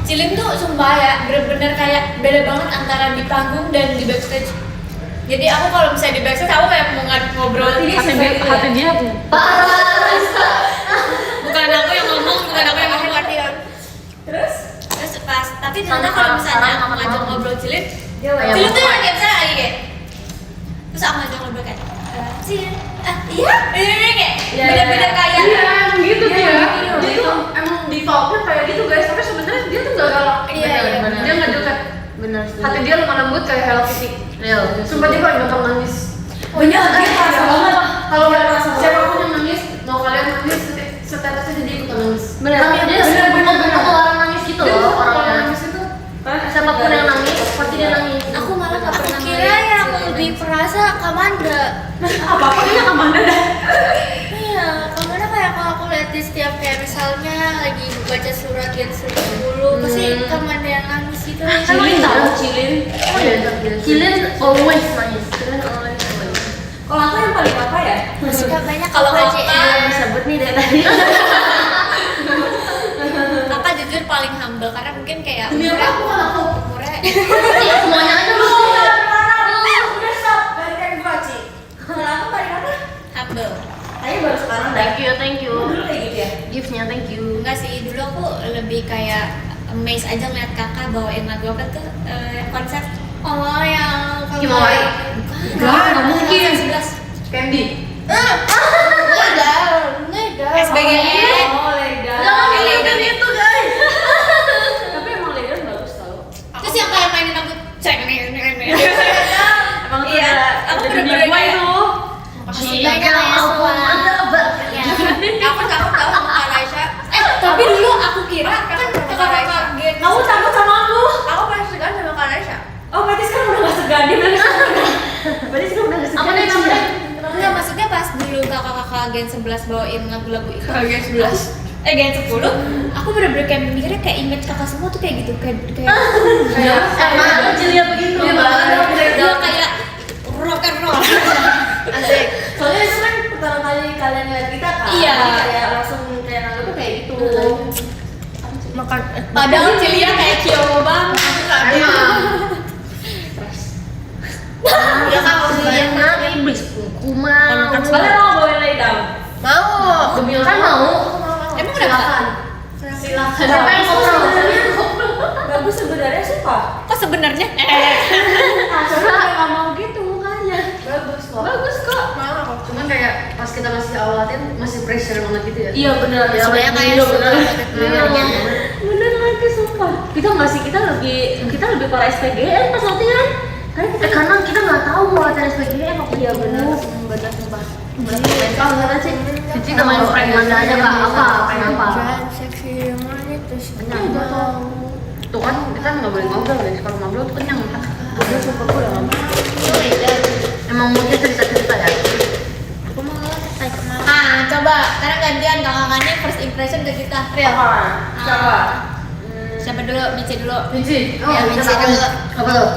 Cilin tuh sumpah ya bener-bener kayak beda banget antara di panggung dan di backstage. Jadi aku kalau misalnya di backstage aku kayak mau ngobrol ini hati dia bukan aku yang ngomong, bukan aku yang ngomong artian. Terus? Terus pas tapi ternyata kalau misalnya aku ngajak ngobrol Cilin, Cilin tuh yang kayak misalnya lagi kayak terus aku ngajak ngobrol kayak Cilin, iya, bener-bener kayak bener-bener kayak Iya, emang gitu dia. Dia tuh emang defaultnya kayak gitu guys. Tapi sebenarnya dia tuh gak galak. Iya, bener. Dia nggak dekat. bener Hati dia lemah lembut kayak Hello Kitty. real. Sumpah dia paling gampang nangis. Punya dia kerasa banget. Kalau siapapun yang nangis, mau kalian nangis, statusnya jadi ikutan nangis. Bener, dia orang nangis gitu Dia loh tuh kalau orangnya. nangis itu Siapapun yang nangis, pasti dia nangis. aku malah gak pernah kira yang lebih perasa Kamanda. Apa-apa dia Amanda dah. Iya, Kamanda kayak kalau aku lihat di setiap kayak misalnya lagi baca surat Gen 10 pasti Kamanda yang nangis gitu. Cilin tahu Cilin. oh iya, Cilin always nangis. Cilin always nangis. Kalau aku yang paling apa ya? Suka banyak Kalau kalau Oka, Disebut nih dari tadi. Kakak jujur paling humble karena mungkin kayak Demi apa aku kan aku? umurnya Semuanya aja lu. Udah stop, balikan gua Ci. Kalau aku paling apa? humble. Kayaknya baru sekarang dah. Thank you. Dulu kayak gitu ya. Gift-nya thank you. Enggak sih, dulu aku lebih kayak amazed aja ngeliat kakak bawain lagu apa tuh konsep yang Himawari. Enggak mungkin. 11 Candy. SBGN. Oh, Leda. Ledan itu guys. Tapi emang Ledan bagus tau. Terus yang kayak mainin aku cek nih. Emang Iya, aku bener-bener gua kayak- itu. Banyak kayak semua. Ya. Aku tahu sama Kak Raisa. Tapi dulu aku kira kan kakak Gen. Kamu takut sama aku? Aku paling segan sama Kak Raisa. Oh, berarti sekarang udah gak segan. Dia bilang berarti sekarang udah gak segan. Apa nih namanya? Enggak, maksudnya pas dulu kakak-kakak Gen 11 bawain lagu-lagu itu Gen 11 Gen 10 aku bener-bener kayak mikirnya kayak image kakak semua tuh kayak gitu kayak Sama kecilnya begitu. Iya, banget. udah kayak rock and roll asik. Soalnya itu kan pertama kali kalian lihat kita kan. Iya. Jadi kayak langsung kayak nganggep tuh kayak gitu. Padahal Cilia kayak Kyomo banget. Ya kan enak iblis kuman. Kalian mau bawain lay down? Mau. Kan mau. Emang udah Silakan. Siapa yang ngobrol? Bagus sebenarnya sih Pak. kok sebenarnya? Soalnya nggak mau gitu mukanya. Bagus kok. Bagus kok. Cuman kayak pas kita masih awal latihan masih pressure banget gitu ya. Iya benar. Soalnya kayak benar. sebenarnya. Bener lagi sumpah. Kita lebih para SPGN pas latihan. Karena kita nggak tahu mau latihan SPGN waktu Iya itu. bener sumpah. Kalau nggak sih, Cici kita main prank mana aja nggak apa, prank apa? Seksi yang mana terus Banyak. Tuh kan kita nggak boleh ngobrol guys. Kalau ngobrol tuh kenyang. Ngobrol suka gue ya. Emang moodnya cerita-cerita ya. Aku mau selesai kemarin. Ah, coba sekarang gantian kakak-kakaknya first impression ke kita. Real. Coba. Siapa dulu? Mici dulu. Minci. Ya, Minci dulu. Apa tuh?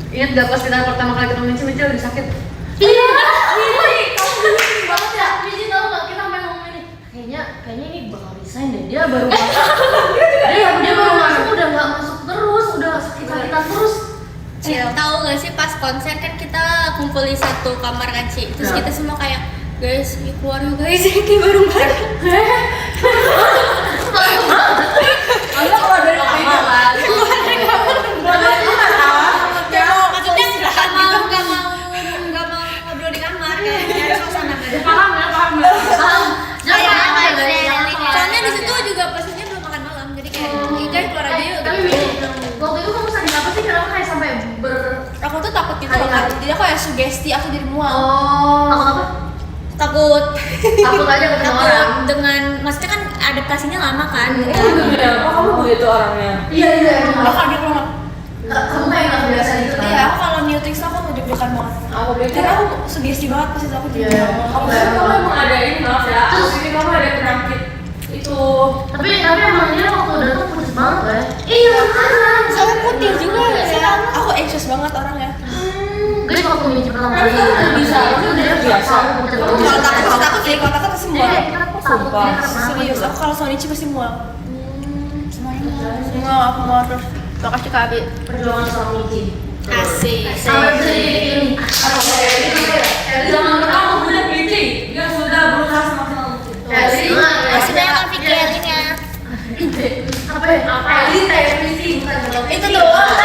Ingat gak pas kita pertama kali ketemu Minci lagi sakit? Iya, kamu dulu banget ya. Mici tahu nggak kita sampai ngomong ini. Kayaknya ini bakal resign deh. Dia baru masuk. dia baru masuk udah nggak masuk terus, udah sakit-sakitan terus. Tahu gak sih pas konser kan kita kumpul di satu kamar kan Ci. Terus kita semua kayak guys, keluar yuk guys, kayak bareng-bareng. Anda keluar dari kamar lah. Keluar dari kamar. Maksudnya nggak mau ngobrol di kamar kayak nyari suasana baru. Paham ya, paham ya. Soalnya di situ juga pastinya belum makan malam, jadi kayak guys keluar aja yuk. Tapi waktu itu kamu sakit apa sih? Kenapa kayak sampai Aku tuh takut gitu loh kan, jadi aku kayak sugesti aku jadi mual. Oh, Takut aja ketemu orang. takut dengan maksudnya kan adaptasinya lama kan. Oh, kamu begitu orangnya. iya. Aku kaget banget. Kamu kayak nggak biasa gitu kan? Iya, aku kalau new things aku deg-degan banget. Aku beli Karena aku sugesti banget pas itu aku jadi Iya. mual. Kamu kan kamu emang ada ini maaf ya. Terus ini kamu ada penyakit itu. Tapi emang dia waktu datang putih banget ya. Iya makanya. Soalnya putih juga ya. Aku anxious banget orangnya. Guys waktu Minci pertama kali Bisa, itu udah biasa. Kalau takut sih, kalau takut pasti mual. Kita takut Sumpah. Serius, aku kalau Sonichi pasti mual. Semuanya mual, aku mual terus. Makasih Kak Abi. perjuangan sama Minci. Asik. Sampai bisa ini. Jangan pernah menghujat Minci. Dia sudah berusaha semaksimal mungkin. Masih banyak kan pikirannya. Apa ya? Elin kayak Minci bukan Itu doang.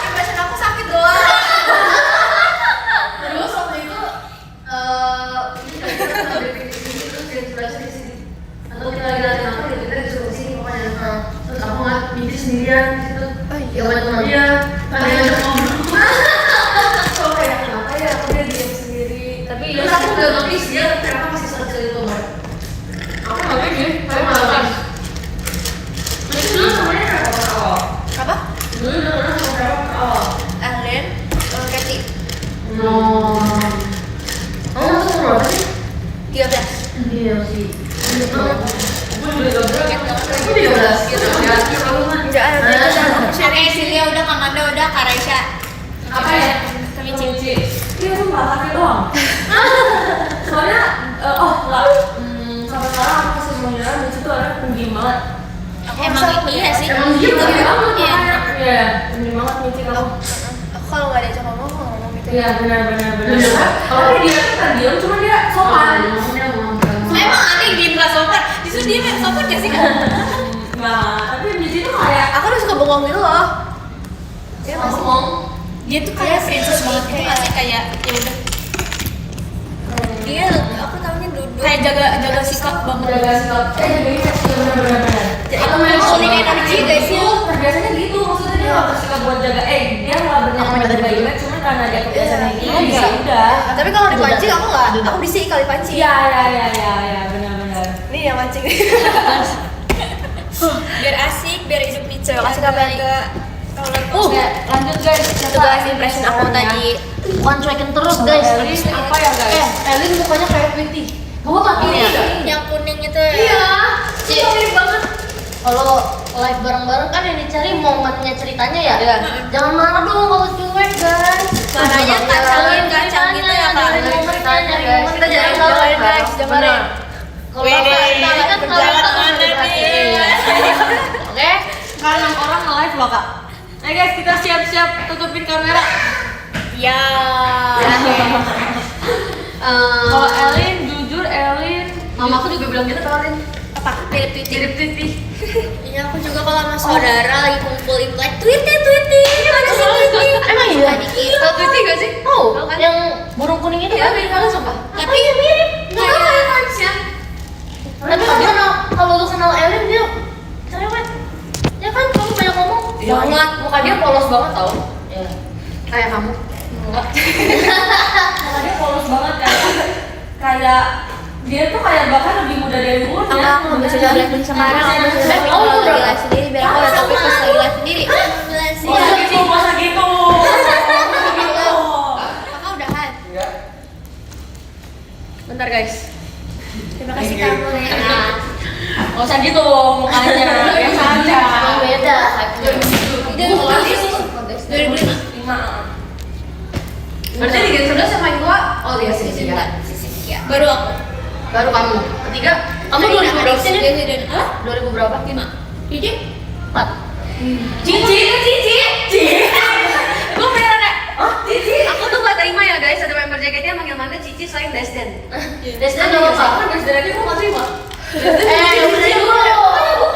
Impression aku sakit doang. Terus waktu itu atau kita lagi latihan apa kita disuruh kesini pokoknya. Terus aku ngeliat Minci sendirian di situ. Ya banyak teman dia. Kalian ada ngobrol. So kayak kenapa ya aku dia diam sendiri. Tapi Terus aku udah notice dia ternyata masih sering itu Mbak. aku nggak begini. Aku nggak notice. Minci dulu sebenarnya berapa awal? Apa? Dulu udah pernah sama berapa awal? Alen, Kati. Oh. Kamu masuk umur berapa sih? 13. Iya sih. Aku juga gak berapa. Aku 13 gitu ya. Enggak ada. Sharing Silia udah, Kak Manda udah, Kak Raisya. Apa ya? Kami Minci. Iya sumpah laki doang. Soalnya lah. Sampai sekarang aku masih mengira Minci tuh orangnya pendiam banget. Emang iya sih. Emang gitu Iya. banget. Iya. Iya, pendiam banget Minci kamu. Aku kalau nggak diajak ngomong gitu. Iya benar. Tapi dia tuh kan diam, cuma dia sopan. Maksudnya mau Emang aneh diem gak sopan. Justru dia yang sopan gak sih Kak? Nah, tapi Minci tuh kayak Aku udah suka bengong gitu loh. Dia masih ngomong. dia tuh kayak princess banget gitu nggak sih, kayak ya udah. Dia aku tahunya duduk. Kayak jaga sikap banget. Jaga sikap. Jaga sikap sih benar. Itu mengumpulin energi guys ya. Biasanya gitu, maksudnya dia nggak bersikap buat jaga dia nggak berniat buat jaga image, cuma karena dia kebiasaan ini ya udah. Tapi kalau dipancing aku nggak. Aku berisik kali pancing. Iya, benar. Ini yang mancing. Biar asik, biar hidup nih cewek. Kasih kabar ke Lanjut guys. itu guys impression aku tadi. Bukan cuekin terus guys. Elin apa ya guys? Elin mukanya kayak Twitty. Kamu pakai ini ya? Yang kuning itu ya. Iya. Itu mirip banget. Kalau live bareng-bareng kan yang dicari momennya ceritanya ya. Iya. Jangan marah dong kalau cuek guys. Marahnya kacang gitu ya Kak. Dari momennya, dari momen. Kita jangan dengerin guys, dengerin. Kalau kita kan berjalan mana nih? Oke. Karena 6 orang nge-live loh kak. Ayo guys, kita siap-siap tutupin kamera. Ya. Kalau Elin, jujur Elin. Mama aku juga bilang gitu tau Lin. Apa? Mirip Twitty. Iya, aku juga kalau sama saudara lagi kumpul imlek, Twitty. Mana sih Twitty? Emang iya? Dikit. Tau Twitty gak sih? Oh, yang burung kuning itu Iya, kan? mirip banget sumpah. Tapi mirip. Kayak Hansya. Tapi kalau lu kenal Elin dia cerewet. Ya kan, kamu banyak ngomong. Banget, muka dia polos banget tau. Ya. Kayak kamu. Enggak. Karena dia polos banget kayak dia tuh kayak bahkan lebih muda dari umurnya. Aku nggak bisa live sekarang. Aku bisa live Oh, kalau udah. lagi live sendiri biar aku ada topik pas lagi live sendiri. Gak usah gitu mukanya, biasa aja. Emang beda. Dari Kontes itu itu. 2005. 5. Berarti di Gen 11 yang paling tua, oh dia sih Sisi tiga. enggak, sisi ya. Baru aku. Baru kamu. Ketiga, kamu 2000 berapa sih? Din? Dia dan ah 2000 berapa? 5. Cici 4. Cici. Gue beneran kayak, oh Cici. Aku tuh gak terima ya guys, ada member JKT yang manggil Manda Cici selain Desden. Desden gak apa-apa, kan Desden aja gue gak terima. Udah dulu.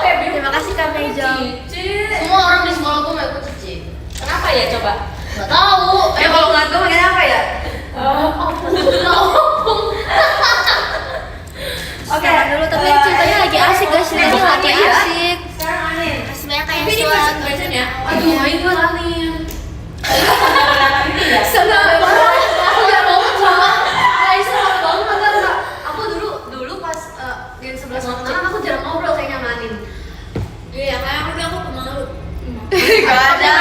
Terima kasih Kak Meja. Cici. Semua orang di sekolah gue mau ikut Cici. Kenapa ya coba? Gak tahu. Kalau nggak tahu manggilnya apa ya? Oke, dulu tapi ceritanya lagi asik guys, ceritanya lagi asik. Sekarang Anin. Masih banyak kayak Tapi ini suan. first impression ya. Aduh, main gue Anin. Senang banget. Aku gak mau sama. Guys, sama banget enggak. Aku dulu pas Gen 11 sama kenalan aku jarang ngobrol kayaknya sama Anin. Iya, kayak aku bilang aku pemalu. Gak ada.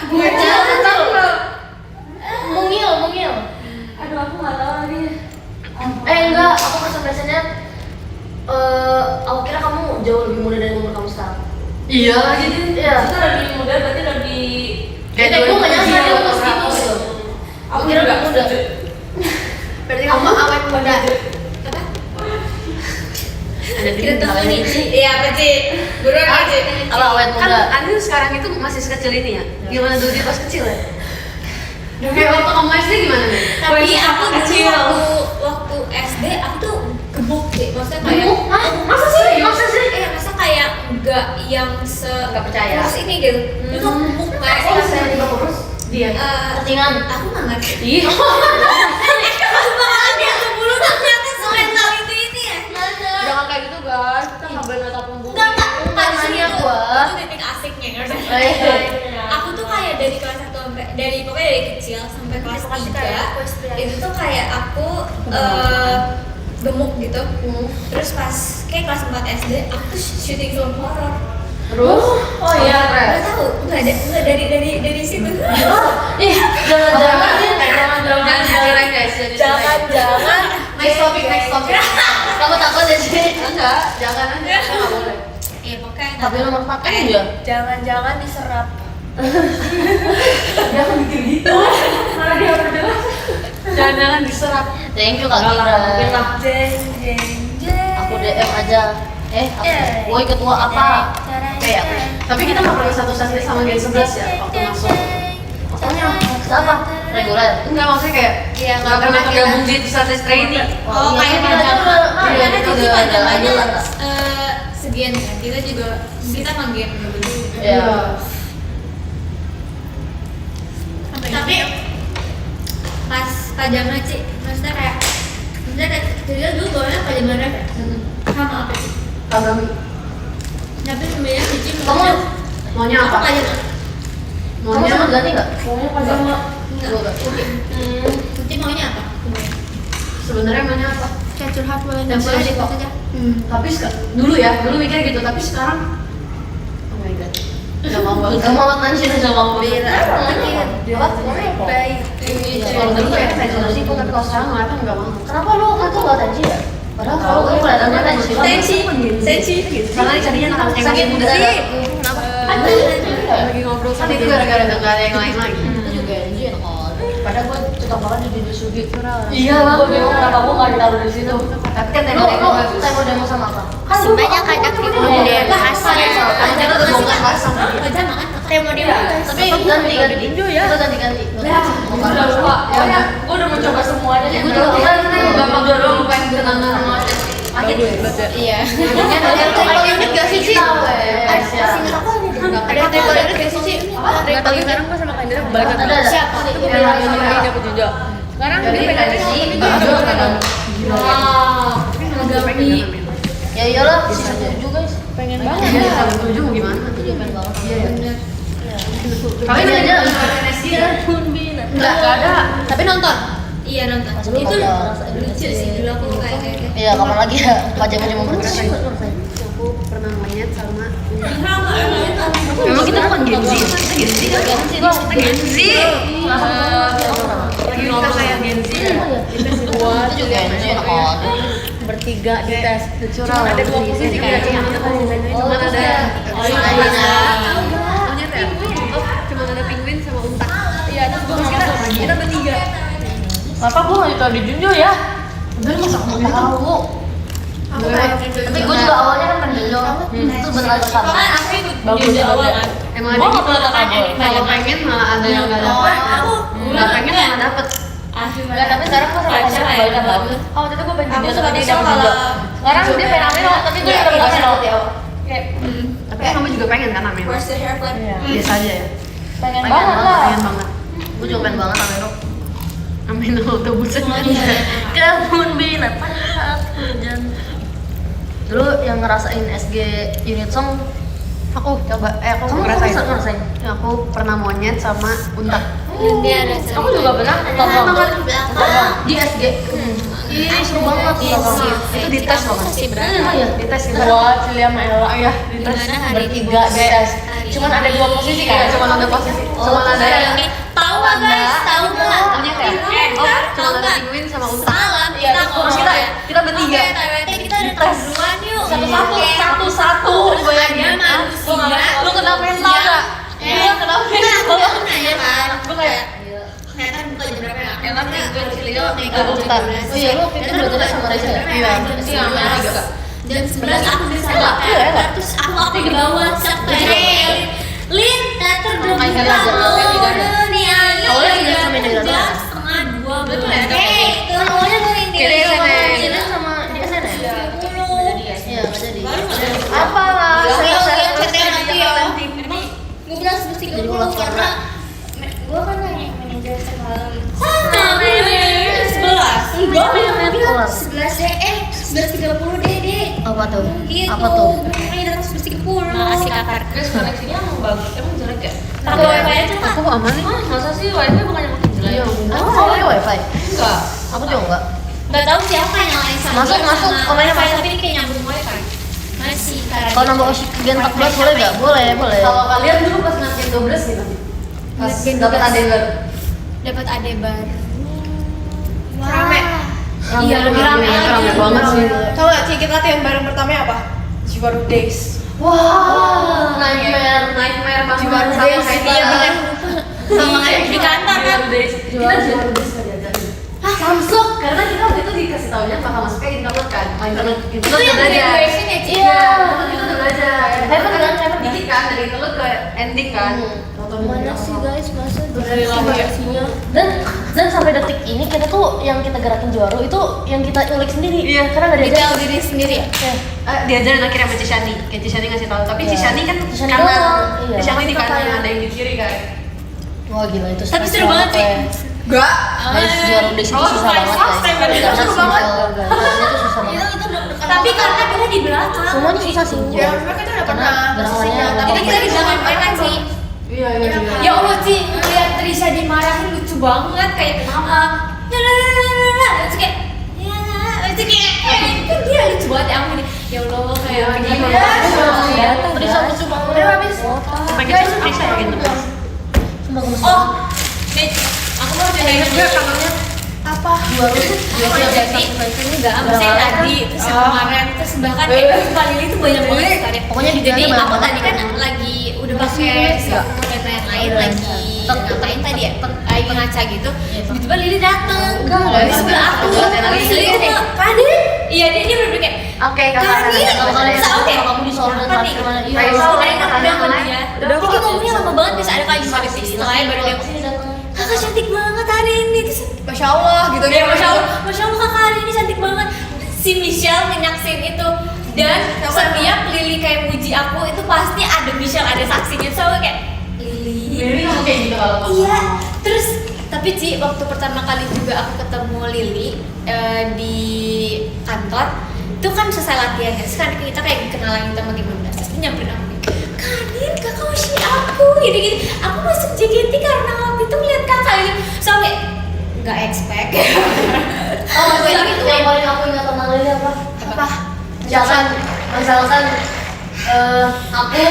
Gue jangan mungil. Aduh aku gak tahu lagi. Enggak, aku first impression-nya aku kira kamu jauh lebih muda dari umur kamu sekarang. Iya lagi Din. Iya. Kita lebih muda berarti lebih. Kayak gue gak nyangka dia umur segitu gitu. Aku kira lebih muda. Berarti kamu awet muda. Apa? Ada Kita tahu nih. Iya, apa sih? Buruan aja. Kalau awet muda. Kan Anin sekarang itu masih sekecil ini ya. Gimana dulu dia pas kecil ya? Kayak waktu kamu SD gimana nih? Tapi Wes, aku dulu kecil. waktu SD aku tuh gemuk deh. Maksudnya kayak Hah? Masa sih? Masa sih? Iya, masa kayak enggak yang Nggak percaya. kurus ini gitu. Itu gemuk kayak Kok saya juga kurus? Dia. Ketingan. aku nggak ngerti. Ih. Pas banget dia sebelum ternyata semental itu ini ya. Jangan kayak gitu guys. Kita nggak boleh ngata punggung. Enggak, Mania itu. gua. Itu titik asiknya ngerti? Iya. Aku tuh kayak dari kelas 1 sampai pokoknya dari kecil sampai kelas 3 itu tuh kayak aku gemuk gitu. Terus pas kayak kelas 4 SD aku tuh syuting film horor. Terus? Oh iya. Nggak tahu, nggak dari situ. Ih, jangan guys. Jangan. Next topic. Kamu takut ya sih? Enggak, jangan aja. Nggak boleh. Iya pokoknya. Tapi nomor 4 kan ya? Jangan diserap. Jangan bikin gitu. Malah dia berjelas. Jangan diserap. Thank you Kak Kira. Aku DM aja. Woi ketua apa? Kayak tapi kita nggak pernah satu sesi sama Gen 11 ya waktu masuk. Maksudnya apa? Reguler? Enggak, maksudnya kayak Iya, nggak pernah tergabung di status training. Oh, kayak kita kita juga karena Cici panjangnya lah. segian kan. Kita manggen gitu. Iya. Tapi pas pajama Ci, maksudnya kayak jadi dulu bawanya pajama ref ya? Sama apa sih? Kagami. Tapi sebenarnya Cici Kamu maunya aku apa? pajama Maunya ganti nggak? Pokoknya pajama. enggak. Cici maunya apa? Sebenarnya maunya apa? Kayak curhat boleh Yang boleh sih kok. aja. Tapi dulu mikir gitu, tapi sekarang oh my god. Gak mau banget. Gak mau banget sih, gak mau banget. Apa? Baik. Kalau dulu kayak tensi itu, tapi kalau sekarang ngeliatnya nggak mau. Kenapa lu kata gak tensi ya? Padahal kalau lu kelihatannya tensi. Tensi. Karena jadinya anak sakit muda. Kenapa? Lagi ngobrol sama itu gara-gara gak ada yang lain lagi. Itu juga NG enak banget. Padahal gue suka banget di Sugi. Iya lah, gue bingung kenapa gue gak ditaruh di situ. Tapi kan demo sama apa? Masih banyak ada krim model khasnya. Ada tuh bongkar pasang. Pajama kan? Krim model Tapi ganti. Itu ganti. Udah lupa. Ya, gue udah mencoba semuanya. Gue juga gampang doang lupain kenangan sama Iya. Kalau unik gak sih Ci? Ada krim model kayak Cici. Tapi sekarang gue sama Kandira balik lagi. Ada. Siapa? Itu gue balik lagi sama dia dapet juga. Sekarang dia pengen sih. Ya iyalah, season 7 guys. pengen Iya, banget. season 7 mau gimana? Iya ya. Kalian aja NSD ya? Enggak ada. Tapi nonton. Iya nonton. Itu lucu sih dulu aku kayak Iya, kapan lagi ya? Pajak cuma berapa? Aku pernah monyet sama Memang kita bukan Gen Z. Kita Gen Z. Kita Gen Z. Lagi ngomong kayak Gen Z. Itu juga Gen Z enak banget. bertiga di tes. Curang Cuma ada dua sih, posisi kayaknya. cuma ada Cuma ada cuma ada penguin sama unta. Iya, terus gue masuk. Kita bertiga. Kenapa gue nggak tahu di Junjo ya? Udah masa aku nggak tahu. Tapi gue juga awalnya kan penjojo. Itu beneran sama. Kan aku ikut Bagus Junjo banget. awal kan. Emang Gue ada nggak pernah kabel. kalau pengen malah ada yang nggak dapet. Nggak pengen malah dapet. Enggak, tapi sekarang gue sama Aisyah kebalikan tau. Oh, waktu itu gue pengen Aku Junjo suka tapi dia Aisyah dapet juga. malah Sekarang dia pengen Amino, tapi gue udah gak Amino. Kayak Tapi kamu juga pengen kan Amin? Where's the hair flip? Biasa aja ya. pengen banget lah. Pengen banget. Gue juga pengen banget Amin. Amin autobusnya. Kamu bila panas hujan. Dulu yang ngerasain SG unit song aku coba aku ngerasain. Ya, aku pernah monyet sama unta. Dia ada Aku juga pernah nonton Di SG. Ih, seru banget. Itu di tes loh kan? Iya, di tes kita. Gua Cilia sama Ella ya di tes Gimana hari ini, bertiga Bos? guys. Cuman ada dua posisi kan? Cuma ada posisi. Cuma ada yang Tahu nggak guys? Tahu nggak? monyet ya? Oh, Cuma ada penguin sama unta. Salam. Iya, terus kita bertiga. Oke, TWT kita ada tes duluan yuk. Satu-satu bayangin. Lu kena mental gak? Iya, kena mental. Nanya kan? Gue kayak Ternyata buka jam berapa ya? Emang nih gue Cilio naik Oh iya, lu itu udah sama Raisa ya? Iya, Jam 11 aku bisa makan. Terus aku di bawah sampai Lin, teater udah Main buka aja, loh. Nih ayo. Awalnya juga sama yang dari Jam setengah 2 Betul ya? Itu awalnya tuh ini. Kayak di sana. Cilin Sama di sana ya? 10. Iya, nggak jadi. apa lah? Yang chatnya nanti ya. Gue bilang 11.30 karena gue kan nanya manajer semalam. Sama manajer 11. Enggak, Manajer keluar. 11 deh deh. Apa tuh? Gitu. Apa tuh? Ini datang 11.30. Makasih kakak. Terus koneksinya emang bagus, emang jelek ya? Pakai wifi aja kan? Aku aman nih. Masa sih wifi bukannya makin jelek? Iya, aku awalnya wifi. Enggak. Aku juga enggak. Gak tau siapa yang nyalain sama Masuk, dia masuk. sama Komennya wifi, masuk. tapi ini kayak nyambung wifi. Masih karena Kalau nambah oksigen 14 boleh nggak? Boleh, boleh. Kalau kalian dulu pas ngasih 12 gitu? Pas Ngasih dapat 12. adegan. Dapat adebar. rame. Iya, lebih rame. Rame banget sih. Tahu nggak Ci, kita latihan bareng pertamanya apa? Jiwaru Days. Wah, nightmare banget. Jiwaru Sama Days, kayak iya kita. bener. Sama kayak di kantor kan. Kita juara bus nggak diajarin. Samsung, karena kita waktu itu dikasih taunya bakal masuknya internet kan. Internet Itu yang graduation ya, Ci? Iya, kita udah belajar. Heaven dikit kan dari internet ke ending kan. Mana sih guys, masa Dari labiasinya. Dan sampai detik ini kita tuh yang kita gerakin juara itu yang kita ulik sendiri. Iya, karena nggak detail diajarin. diri sendiri ya? Diajarin akhirnya sama Cishani. Kayak Cishani ngasih tahu. Tapi Iya. Cishani kan Cishani kanan. doang, iya. Cishani di kanan, Kayak- ada yang di kiri kan. Wah gila itu. Tapi seru banget sih. Enggak. Guys, juara udah itu susah banget guys. Karena Seru banget. itu susah banget. Tapi karena kita di belakang. Semuanya susah sih. Ya, mereka tuh udah pernah. Gerakannya Tapi Kita di belakang mereka sih. Iya iya iya. Ya Allah Ci, ngeliat Trisha dimarahin lucu banget kayak terus kayak itu kayak kan dia lucu banget ya ampun ya Allah kayak gimana Terus lucu banget. Udah habis. Sampai kita periksa ya gitu. oh nih aku mau ceritain juga kangennya Apa? jadi ini enggak saya tadi terus yang kemarin terus bahkan kayak Mbak Lili tuh banyak banget sekali Pokoknya di jadi dalamnya aku banyak tadi kan lagi udah pakai sabun dan lain-lain lagi ngapain tadi ya lagi ngaca gitu tiba-tiba Lili dateng di sebelah aku terus Lili tuh Kadin iya dia bener-bener kayak Oke, Kadin kalau kalian Terus kalau kamu di Solo dan apa nih gimana? Iya. Kayak Solo Solo kan udah sama dia Udah tapi ngomongnya lama banget bisa ada kayak gimana sih setelahnya baru dia kakak cantik banget hari ini terus Masya Allah gitu ya masya Allah kakak hari ini cantik banget si Michelle nyaksiin itu dan setiap Lili kayak muji aku itu pasti ada Michelle ada saksinya soalnya kayak Lili kayak gitu kalau iya terus tapi Ci waktu pertama kali juga aku ketemu Lili di kantor itu kan selesai latihan ya sekarang kita kayak kenalan kita bagaimana terus dia nyamperin aku Kadin kakak usia aku gini aku masuk JKT karena waktu itu ngeliat kakak gitu sampai nggak expect Oh, masih itu yang paling aku ingat tentang Lili apa? apa Misalkan aku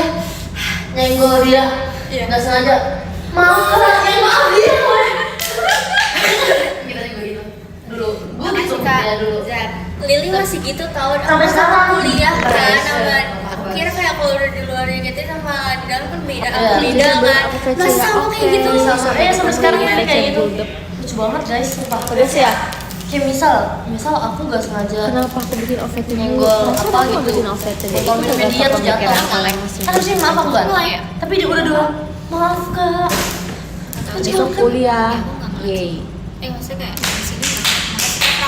nyenggol dia nggak sengaja. Maaf dia. Kita juga gitu. Dulu, gue gitu ya dulu. Lili masih segitu tahun Sampai sekarang. kuliah kan Nice. sama aku kira kayak kalau udah di luar JKT sama di dalam kan beda Iya. beda kan masih sama kayak gitu Sampai sekarang kayak gitu. Lucu banget guys, sumpah. Pedes ya? Kayak misal aku gak sengaja Kenapa aku bikin offset ini? nyenggol apa Aku gitu, bikin offset ini. komen media terus jatuh kan harusnya maaf aku gak tapi dia udah dua maaf kak Besok kuliah. Yeay. maksudnya kayak di sini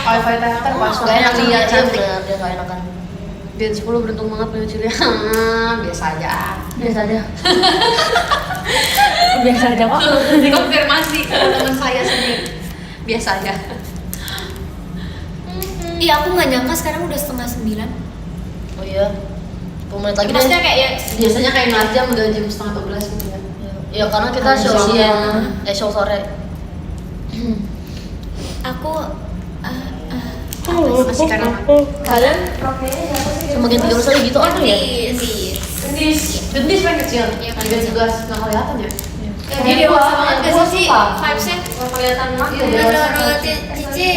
wifi kan pas gak enak dia cantik dia gak enakan Gen 10 beruntung banget punya ciri biasa aja Biasa aja kok. dikonfirmasi teman saya sendiri biasa aja. iya aku nggak nyangka sekarang udah 8:30 Oh iya 10 menit lagi maksudnya deh kayak ya biasanya kayak ngeliat jam udah jam setengah 12 gitu ya ya karena kita show siang show sore aku masih karena Kalian profilnya siapa sih? semakin 30 lagi gitu apa ya di gendis paling kecil Iya, juga juga nggak kelihatan ya dia dewasa banget gak sih vibesnya Nggak kelihatan banget ya Iya, dewasa. menurut Cici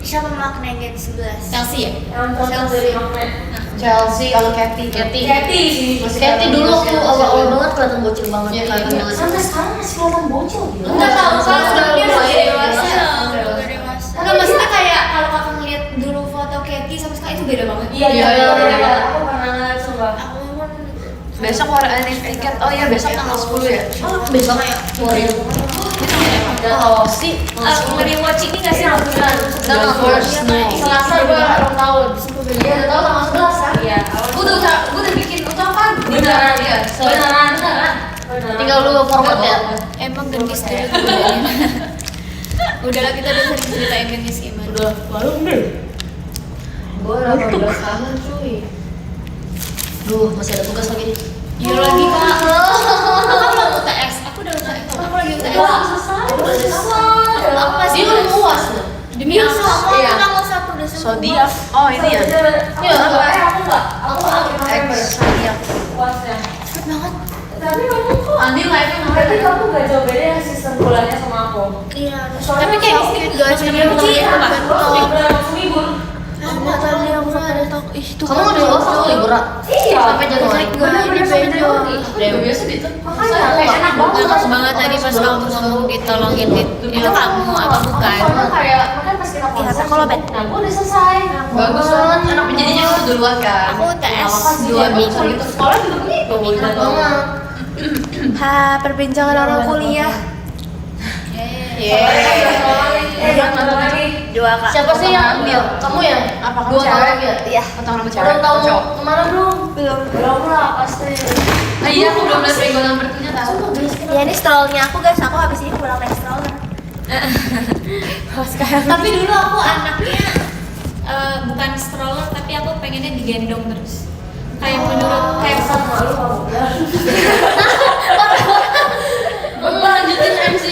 siapa makna Gen 11 Chelsea ya Yang contoh dari magnet. Chelsea kalau Katy Katy sih. masih Katy dulu waktu awal-awal banget kelihatan bocil banget Iya, kelihatan iya. banget Sampai sekarang masih kelihatan bocil gitu. enggak tahu kan Udah sekarang dia udah mulai dewasa dewasa. udah dewasa enggak maksudnya kayak kalau kakak ngeliat dulu foto Katy sama sekarang itu beda banget Iya, Iya, iya, iya, iya. iya. Aku pernah ngeliat sumpah. aku pun besok warna tiket oh iya besok tanggal 10 ya besok ya oh sih nge-rewatch ini gak sih Ramadan Tanggal first Selasa gue ulang tahun. iya udah tahu tanggal 11 kan Iya. gue udah bikin ucapan Beneran ya Beneran. tinggal lu forward ya emang gendis dulu udahlah kita udah sering ceritain gendis gimana udah malu deh gue 18 tahun cuy duh masih ada tugas lagi nih iya lagi kak aku belum UTS aku udah UTS aku lagi UTS aku masih dia belum puas loh demi Allah Iya. tanggal 1 Desember zodiak oh ini ya Iya, aku enggak. Aku X zodiak puasnya. cepet banget Tapi kamu kok Andi live-nya berarti kemarin kamu gak jauh beda ya sistem bulannya sama aku. iya Soalnya tapi kayak aku mungkin gak seminggu seminggu Ci, ya, apa? seminggu. Enggak tadi aku ada tak ih tuh. kamu udah luas aku libur Ra? Iya. sampai Januari Enggak, ini beda. udah biasa gitu Makanya kayak enak banget. Ngakak banget tadi pas kamu ngomong ditolongin itu kamu apa bukan Soalnya kayak makanya pas kita konser aku lobet. Nah, gue udah selesai. bagus banget anak penjadinya udah duluan kan aku UTS Nggak apa-apa sih, 2 minggu gitu sekolah juga begitu Enak banget Ha, perbincangan orang kuliah. dua kak siapa sih yang ambil kamu ya Apa kamu dua cewek? tahun ya Iya. atau nama cewek Ulang tahun cowok kemana belum? Belum lah pasti. ah iya aku belum lihat pegangan bertunya tahu ya ini strollnya aku guys aku habis ini pulang naik stroller tapi dulu aku anaknya bukan stroller tapi aku pengennya digendong terus kayak menurut kayak Sama lu kamu. lanjutin MC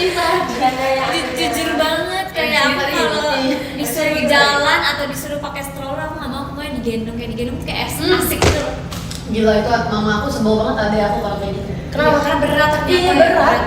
jujur banget kayak aku kalau disuruh jalan atau disuruh pakai stroller aku nggak mau pokoknya digendong kayak asik gitu gila itu mama aku sebel banget ada aku kalau kayak gitu kenapa karena berat ternyata iya berat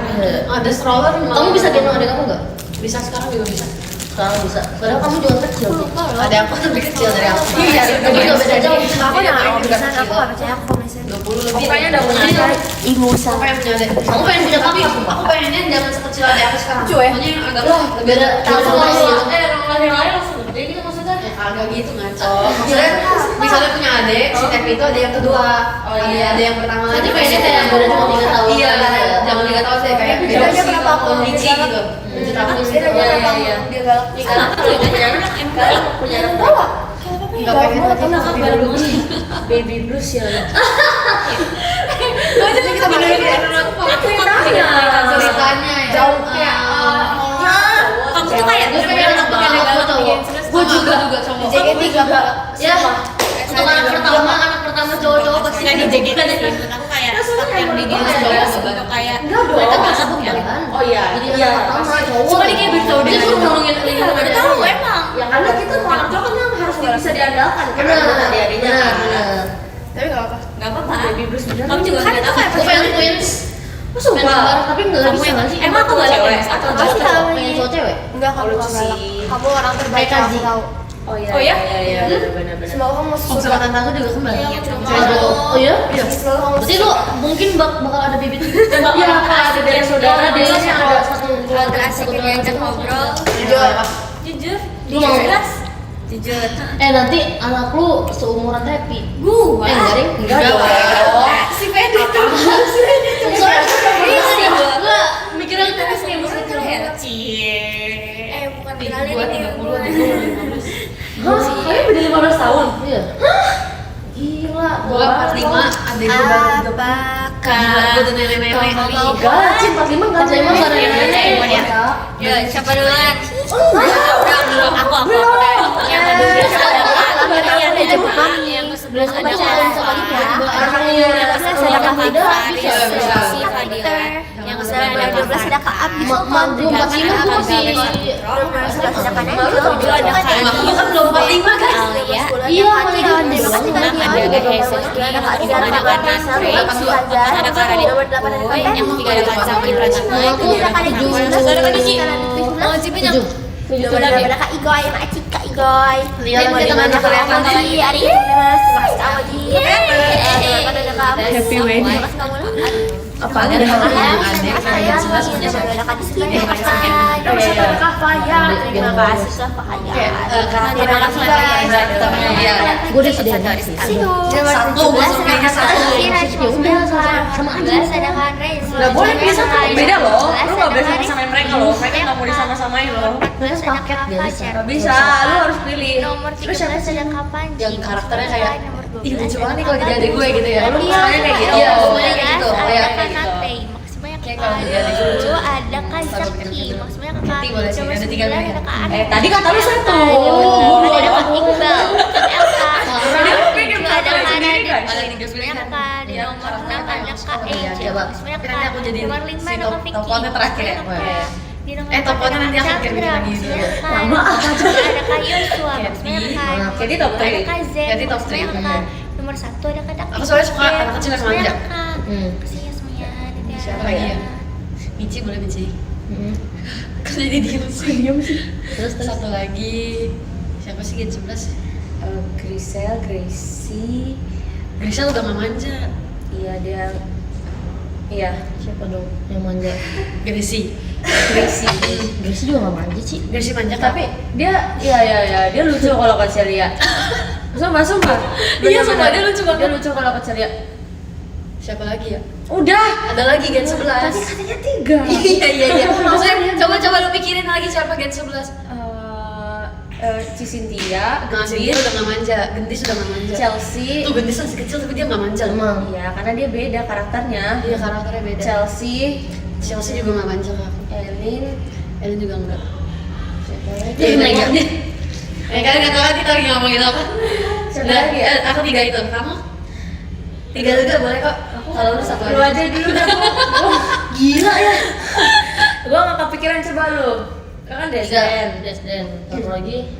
ada stroller kamu bisa gendong adik kamu nggak bisa sekarang juga bisa sekarang bisa padahal kamu juga kecil sih ada aku lebih kecil dari aku iya tapi nggak beda jauh Aku nggak mau bisa, aku nggak percaya aku kalau misalnya. 20 lebih Kayaknya udah punya Jadi, adik. Imusa. aku pengen punya adik kamu pengen punya tapi aku pengennya jangan sekecil adik aku sekarang Cuy. pokoknya yang agak lebih ada Langsung transformasi langsung lahir-lahir langsung gede gitu maksudnya. ya agak gitu ngaco maksudnya misalnya punya adik si Tepi itu ada yang kedua ada yang pertama aja pengennya kayak yang udah cuma 3 tahun iya jangan 3 tahun sih kayak beda Bedanya berapa tahun? Lici gitu 7 tahun gitu Iya, iya, iya. Dia galak. kenapa tuh punya anak emang Punya anak berapa? nggak pengen lagi Baby blues ya. kita balik aku yang tanya ceritanya ya Jauh kayak kamu tuh kayak gue pengen anak cowok gue juga cowok JKT juga ya untuk anak pertama cowok-cowok pasti nggak di JKT sih menurut aku kayak yang di dia untuk kayak mereka gak sebut kan Oh iya. jadi Iya. anak pertama cowok Cuma dia kayak beritahu dia dia suruh nolongin udah tahu emang Ya karena kita mau anak cowok kan yang harus bisa diandalkan kan. benar Adik-adiknya kan. benar Tapi nggak apa. nggak apa-apa kamu juga Kan nggak itu tahu kayak gue pengen twins pengen kembar tapi nggak kamu bisa yang nggak sih emang aku nggak cewek atau Pasti tahu pengen nih. cowok cewek Enggak kamu Lucu nggak galak. sih. Kamu orang terbaik Mereka yang aku sih. tahu. Oh iya. Oh, ya? Iya, benar-benar. Semoga kamu masuk Om sama tante aku juga kembar. Iya, Oh iya? Iya. Semoga kamu Berarti lu mungkin bakal ada bibit. Iya, ada dari saudara dia Biasanya ada satu agak asik diajak ngobrol. jujur. Lu mau? Jujur. Nanti anak lu seumuran Happy. Gua. Garing? Enggak dong. Si Fedi tuh. Soalnya gua mikirnya kan kayak masih kecil banget. Bukan kenalin ini. Hah? Kalian beda 15 tahun? Iya. Gila. Gua 45, adek gua baru 30. Gila, gua udah nenek-nenek. Enggak, Cin 45 enggak ada 45 enggak ada nenek. nenek. Ya, siapa duluan? Aku. Yang kedua ada yang Jepang, yang ke-11 ada yang ke-9 ada 12 ada Kak Abi. Mak gua 45 gua masih ada Kak Gua kan belum 45 guys. Iya, ada Kak Hesuki, ada Kak Nasri, ada Kak Radit, yang ketiga ada Kak Sakin Pratama, yang kedua ada Kak Diki, ada Kak Diki. Oh, Cipinya. Ada Kak Igoy, makasih Kak Igoy. Lihat kita Teman mana teman kelihatan Kak sih. Ari, terima kasih Kak Waji. Ada kamu. Happy wedding. Apaan ada yang adek kayak 11 punya siapa? Ada Kak Diski, terima kasih. Ada Kak Faya, terima kasih Kak Faya. Terima kasih ya. Gua udah sudah ada sih. Satu gua suka yang satu. Ya udah sama aja. Ada Kak Reza. Enggak boleh pilih satu. Beda loh. Lu enggak boleh sama-samain mereka loh. Mereka enggak mau disama-samain loh. Terus paket guys. Enggak bisa, lu harus pilih. Nomor 13 ada Kak Panji. Yang karakternya kayak Nomor 12 ih lucu banget nih kalau jadi adik gue gitu ya. Lu semuanya kayak gitu. Iya, semuanya kayak gitu. Ada Kayak Kak gitu. Nate, makasih banyak Kayak Kak. kalau jadi adik gue lucu. Ada Kak Zaki, makasih banyak Kak. Nanti boleh sih, Nomor ada 3 9 nih. ada Kak Ari. Tadi kata lu satu. Ada Kak Iqbal, Elka. Pengen Ada Kak sendiri kan? Ada yang 39 Banyak kan. Kak. Di nomor 6 ada Kak Eja. Coba. Banyak Nanti Kak. aku jadi Nomor 5 si ada Kak Vicky. toponnya terakhir ya. Banyak Kak. Di nomor toponnya 4 nanti ada aku Kak kirim Chandra. lagi dulu. Banyak Kak. Lama apa aja? Ada Kak Yosua. Banyak Kak. Jadi top Ada 3. Kak Zen. Jadi top three. Banyak Kak. Nomor 1 ada Kak Dak. Aku soalnya suka anak kecil yang manja. Banyak Kak. Hmm. Kasih ya semuanya. Siapa lagi ya? Mici boleh Mici. Kok jadi diem sih? Terus satu lagi siapa sih Gen 11? Grisel, Gracie. Grisel udah gak manja. Iya dia. Iya. Siapa dong yang manja? Gracie. Gracie juga gak manja sih. Gracie manja Tapi dia dia lucu kalau kecil lihat. Sumpah. Iya, sumpah, dia lucu banget. Dia lucu kalau kecil lihat. Siapa lagi ya? Udah. Ada lagi Gen 11. Tadi katanya 3. Iya. Maksudnya coba lu pikirin lagi siapa Gen 11. Cisintia, Nah, Cynthia udah gak manja, Gentis udah gak manja. Chelsea. Tuh Gentis masih kecil tapi dia gak manja emang. Iya, karena dia beda karakternya. Iya karakternya beda. Chelsea juga gak manja kak. Ellen juga enggak. Siapa lagi? Iya enggak. Kalian gak tau kan kita lagi ngomongin apa? Siapa Nah, lagi? aku 3 itu, kamu? 3 juga boleh kok. Kalau lu 1 Lu aja dulu dah. Gila ya. Gua nggak kepikiran coba lu. Kan Desden. Satu lagi.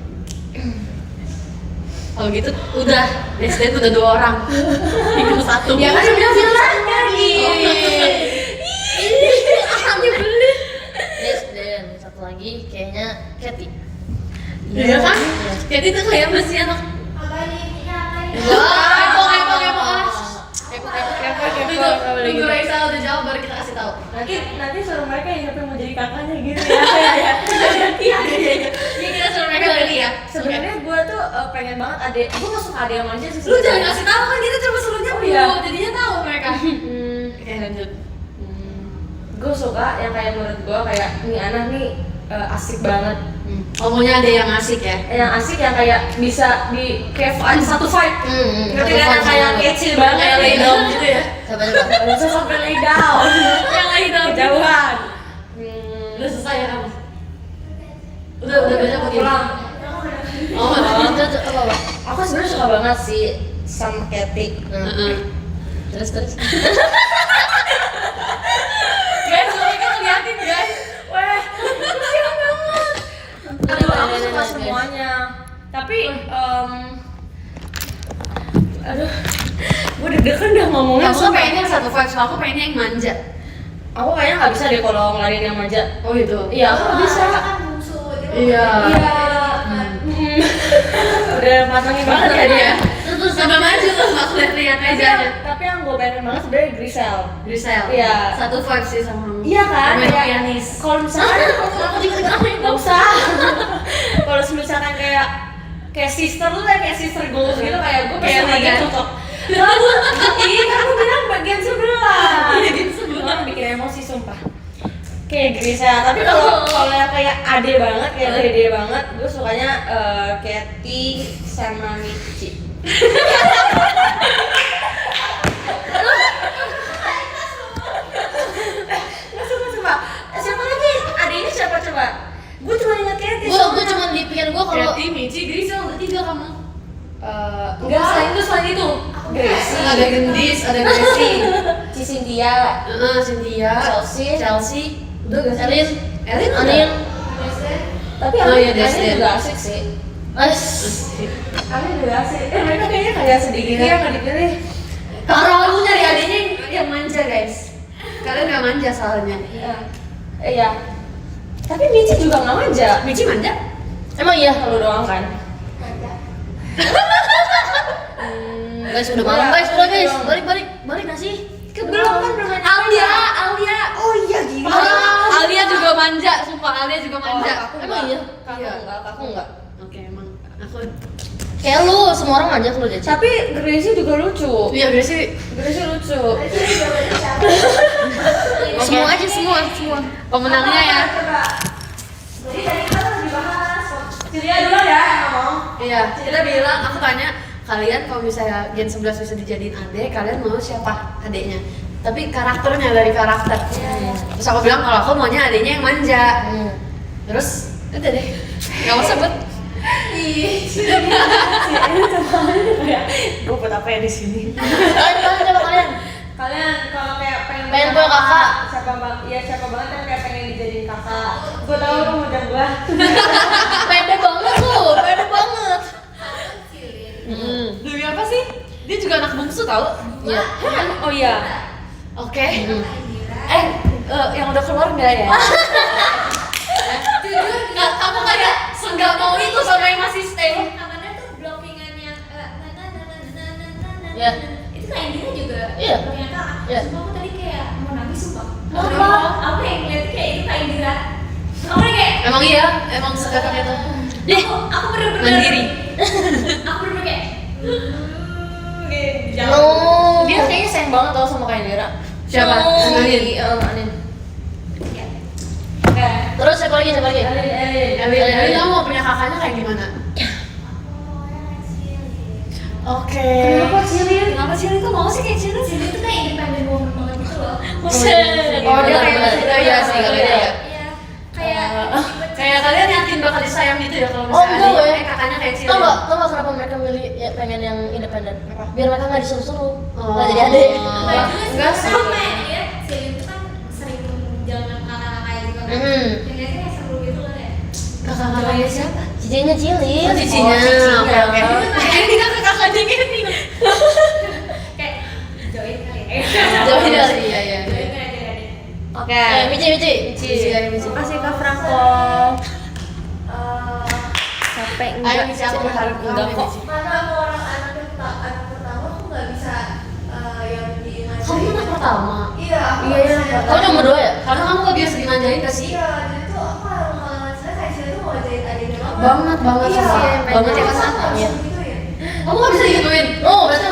Kalau gitu udah, Desden udah 2 orang. Tinggal 1. Ya kan udah bilang tadi. Nyebelin. Desden, satu lagi kayaknya Katy. Iya kan? Katy tuh kayak masih anak. Wah, kepo. Tunggu Raisa udah jawab baru kita kasih tahu. Nanti suruh mereka yang mau jadi kakaknya gitu ya. Iya, kita suruh mereka beli ya. Sebenarnya gue tuh pengen banget adek. Gue nggak suka adek yang manja sih. Lu jangan kasih tahu kan kita cuma suruhnya Oh, iya. jadinya tahu mereka. Oke lanjut. Gue suka yang kayak menurut gue kayak nih anak nih asik banget. Ngomongnya ada yang asik ya. Yang asik yang kayak bisa di kayak ada satu fight. Ngerti Satu kan fight kayak sama kecil banget kayak lay down gitu ya. Coba. Bisa sampai lay down. Yang lay down Kejauhan. Udah selesai ya kamu? Udah banyak Pulang. Oh, itu apa? Aku sebenarnya suka banget sih sama Katy. Terus. Guys, mereka ngeliatin guys. Wah, kasihan banget. Aduh, aku suka semuanya. Tapi, aduh, gue deg-degan dah ngomongnya. Aku pengennya yang satu vibes, aku pengennya yang manja. Aku kayaknya nggak bisa deh kalau ngelarin yang manja. Oh itu. Iya, aku nggak bisa. Kan bungsu. Iya. Iya. Udah matangin banget ya dia. Terus sampai maju terus aku lihat mejanya. Tapi yang gue pengen banget sebenarnya Grisel. Grisel. Iya. Satu vibe sih sama kamu. Iya kan? Main Kayak pianis. kalau misalkan Aku juga nggak usah. Kalau misalkan kayak sister tuh kayak sister goals gitu kayak gue Kayak pengen lagi Liga. cocok. Lalu iya kamu bilang bagian sebelah. Bagian sebelah. Bikin emosi sumpah. Kayak Grisel, tapi kalau yang kayak ade banget, kayak dede banget, gue sukanya Katy sama Michi. Nggak suka. Siapa lagi? Adenya siapa coba? Gue cuma ingat Katy. Gue cuma di pikiran gue kalau Katy, Michi, Grisel udah 3 kamu. enggak selain itu. Gracie, Ada Gendis, ada Gracie, Cynthia, Cynthia, Chelsea, udah gak sih? Elin, udah. Anin, Tapi Oh iya, Anin Destin. juga asik sih. Anin juga asik. Mereka kayaknya kayak sedikit yang nggak dipilih. Kalau aku nyari adiknya yang manja guys. Kalian gak manja soalnya. Iya. Tapi Michi juga nggak manja. Michi manja? Emang iya? Kalau doang kan. Guys, udah malam guys, udah guys. Balik gak sih? Belum kan belum ada. Alia. Oh iya gila. Alia juga manja, sumpah Alia juga manja. Aku Emang iya? Aku enggak. Oke, emang aku kayak lu, semua orang manja kalau dia. Tapi Gracie juga lucu. Iya, Gracie. Gracie lucu. Semua aja semua. Pemenangnya ya. Jadi tadi kita lagi bahas. Ceria dulu ya ngomong. Iya, kita bilang, aku tanya kalian kalau misalnya Gen 11 bisa dijadiin adek, kalian mau siapa adeknya? Tapi karakternya dari karakter. Terus aku bilang kalau aku maunya adeknya yang manja. Terus udah deh, nggak mau sebut. Gue buat apa ya di sini? Kalian coba kalian. Kalian kalau kayak pengen Punya kakak. siapa banget yang kayak pengen dijadiin kakak. Gue tahu lu muda gue. Pede banget tuh, pede banget. Demi apa sih? Dia juga anak bungsu tau? Iya. Oh iya. Oke. Yang udah keluar nggak ya? Nggak, kamu kayak nggak mau itu sama yang masih stay. Kamarnya tuh blockingannya Iya. itu kayak Indira juga Iya. punya kakak. Iya. Sumpah aku tadi kayak mau nangis sumpah. Apa? Aku yang ngeliat kayak itu kayak Indira. Aku kayak Emang iya, emang segagap itu. Deh, aku bener-bener mandiri. Aku bener-bener kayak Dia kayaknya sayang banget tau sama kayak Dera. Siapa? Anin. Anin. Terus siapa lagi? Elin, kamu mau punya kakaknya kayak gimana? Oke. Kenapa Cilin kok mau sih kayak Cilin? Jadi itu kayak independent woman banget gitu loh. Oh, dia kayak iya sih kalau dia ya. Iya. Kayak kalian yakin bakal disayang gitu ya kalau Oh, misalnya enggak, adiknya weh. kakaknya kayak Cilin. Tau gak kenapa mereka milih ya, pengen yang independen? Biar mereka gak disuruh-suruh. Oh. Nggak jadi adik. Enggak sih. Sama ya. Celine itu kan sering jalan kakak-kakak gitu kan. Yang kayak seru gitu loh ya. Kakak-kakaknya siapa? Cicinya Cilin. Oh, cicinya. Oke, oke. Ini kakak kakaknya gini. Kayak join kali ya. Jauhin dari iya. Join kali aja. Oke. Mici. Terima kasih Kak Franco. Capek Ayo enggak? Mici, aku berharap enggak kok. Karena aku orang anak pertama aku nggak bisa yang di Kamu anak pertama? Iya, aku Iya, nggak iya, bisa. Kamu nomor 2 ya? Karena kamu gak biasa dimanjain gak sih? Iya, jadi tuh aku kalau ngeliat kayak Cina tuh mau jadi adiknya Banget Iya, sumpah. Banget ya kan? Iya. Gitu ya. Kamu gak bisa digituin? Oh, berarti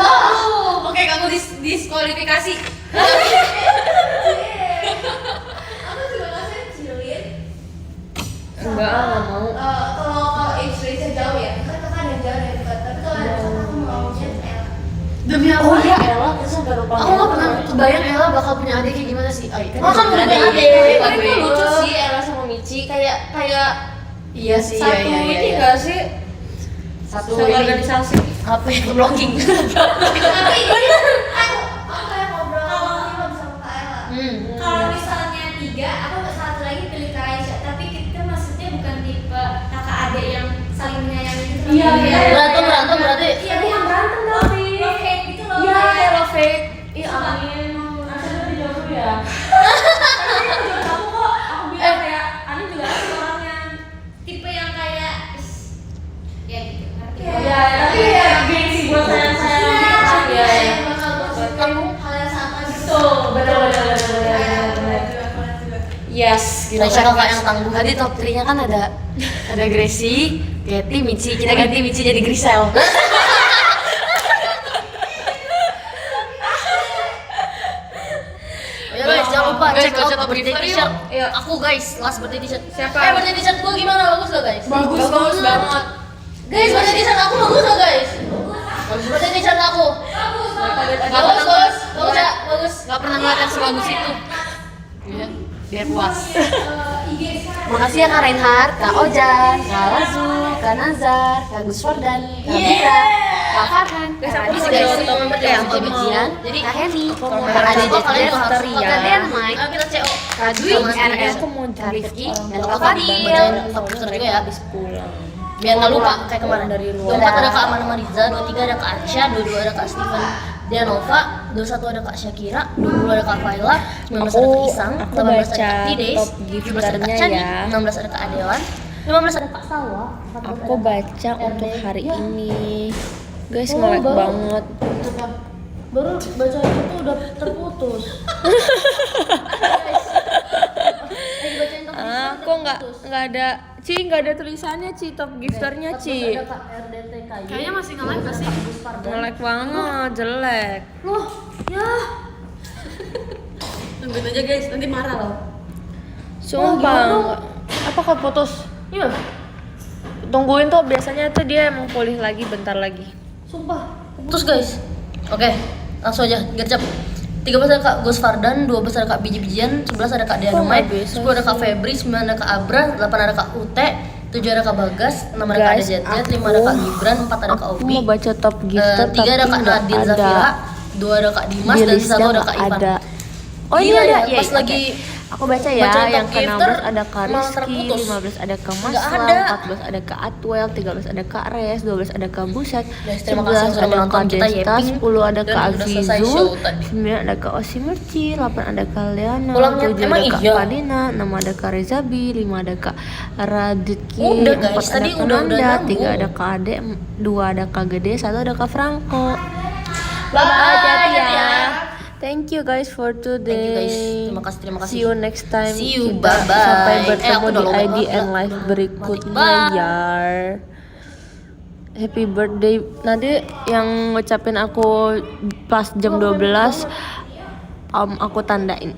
oke, kamu diskualifikasi. Aku juga ngasih Cilin. Enggak, nggak mau. Kalau age range jauh ya, kan kakak ada yang jauh ada yang dekat. Tapi kalau ada kakak aku maunya Ella. Demi apa? Oh iya, Ella terus sampai lupa. Aku gak pernah kebayang Ella bakal punya adik kayak gimana sih. Oh, kan udah punya adik. Tapi itu lucu sih Ella sama Michi kayak Iya sih, satu iya. ini enggak sih? Satu Satu ini. organisasi. Apa yang blocking? Tapi aku kayak ngobrol sama Kak Ella. Kalau misalnya 3, aku satu lagi pilih Kak Aisyah. Tapi kita maksudnya bukan tipe kakak adik yang saling menyayangi gitu. Iya, Tapi iya. Berantem berarti. Iya, yang berantem tapi. Love hate gitu loh. Iya, kayak- kayak love hate. Ih, Sumpah. amin. Asalnya dijauh ya. Tapi juga kamu kok. Aku bilang kayak Anin juga asik orangnya. Tipe yang kayak ya gitu. Raisa kakak yang tangguh. Tadi top 3-nya kan ada Gracie, Getty, Michi. Kita ganti Michi jadi Grisel. Ya guys, jangan lupa Guys, check baca out top birthday gift t-shirt. Iya. Aku guys, last birthday t-shirt. Siapa? Birthday t-shirt gua gimana? Bagus gak guys? Bagus banget. Guys, birthday t-shirt aku bagus gak guys? Birthday t-shirt aku. Bagus. Bagus ya? Bagus. Gak pernah ngeliat yang sebagus itu. Iya, biar puas. Makasih ya Kak Reinhardt, Kak Ojan, Kak Lazu, Kak Nazar, Kak Gus Fordan, Kak Bira, Kak Farhan, Kak Radis guys, Kak Bijian, Jadi Kak Heni, kalau Kak mau Ade CO, kalian Jester, harus Kak pakai. Denmai, Ayo kita CO. Kak Dwi, RS, Kak Rifki, dan Kak Fadil. Bacain top user juga ya. Biar nggak lupa kayak kemarin. 24 ada Kak Aman Mariza, 23 ada Kak Arsya, 22 ada Kak Steven Dianova, 21 ada Kak Syakira, 20 ada Kak Faila, 19 ada Kak Isang, 18 ada Kak Tides, 17 ada Kak Cani, 16 ada Kak Adewan, 15 ada Kak Salwa. Aku baca untuk hari ini. Guys, ngelag banget. Baru baca itu udah terputus. Aku nggak ada, nggak ada tulisannya top gifternya Ada Kak RDTK. Kayaknya masih nge-live gak sih? ngelag banget, jelek. Loh, ya. Tungguin aja guys, nanti marah loh. Sumpah, apa kok putus? Iya, Tungguin tuh, biasanya tuh dia emang pulih lagi bentar lagi. sumpah. Terus guys. Oke, langsung aja gercep. 13 ada Kak Gus Fardan, 12 ada Kak Biji-bijian, 11 ada Kak Dianumai, 10 ada Kak Febri, 9 ada Kak Abra, 8 ada Kak Ute, 7 ada Kak Bagas, 6 ada Kak Guys, Jet, 5 ada Kak Gibran, 4 ada Kak Aku Obi, mau baca top gifter 3 ada Kak nggak Nadine ada. Zafira, 2 ada Kak Dimas, Di dan listnya 1 ada nggak Kak Ivan. ada. Oh ini Gila ada, ya, pas oke. lagi Aku baca ya, bacain yang top gifter, ke-16 ada Kak malah Rizky, terputus. 15 ada Kak Nggak Maslam, ada. 14 ada Kak Atwell, 13 ada Kak Res, 12 ada Kak Buset, Guys, terima kasih yang 11 sudah ada menonton Kak kita, Desta, Yeping. 10 ada Dan Kak udah selesai show Azizul, tadi. 9 ada Kak Osimerci, 8 ada Kak Leana, Pulangnya 7 emang ada Kak iya? Padina, 6 ada Kak Rezabi, 5 ada Kak Raditki, Udah, guys, 4 ada tadi Kak udah Nanda, nyambung. 3 ada Kak Ade, 2 ada Kak Gede, 1 ada Kak Franco. Bye, Hati-hati ya. ya. Thank you guys for today. Thank you guys. Terima kasih. See you next time. See you, Kita bye-bye. sampai Eh, bertemu aku di udah lowbat ID banget, and gila. live berikutnya Bye. ya. Happy birthday. Nanti yang ngucapin aku pas jam 12 aku tandain.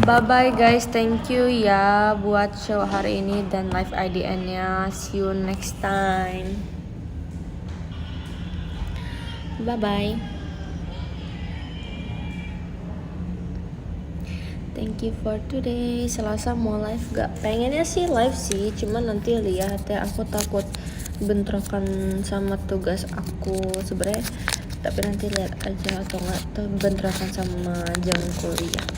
Bye bye guys, thank you ya buat show hari ini dan live IDN-nya. See you next time. Bye bye. Thank you for today. Selasa mau live gak? Pengennya sih live sih, cuman nanti lihat ya. Aku takut bentrokan sama tugas aku sebenarnya. Tapi nanti lihat aja atau nggak tuh bentrokan sama jam kuliah.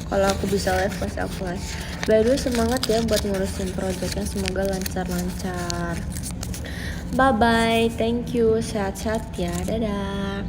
Kalau aku bisa live pasti aku live. By the way, semangat ya buat ngurusin projectnya. Semoga lancar-lancar. Bye bye. Thank you. Sehat-sehat ya. Dadah.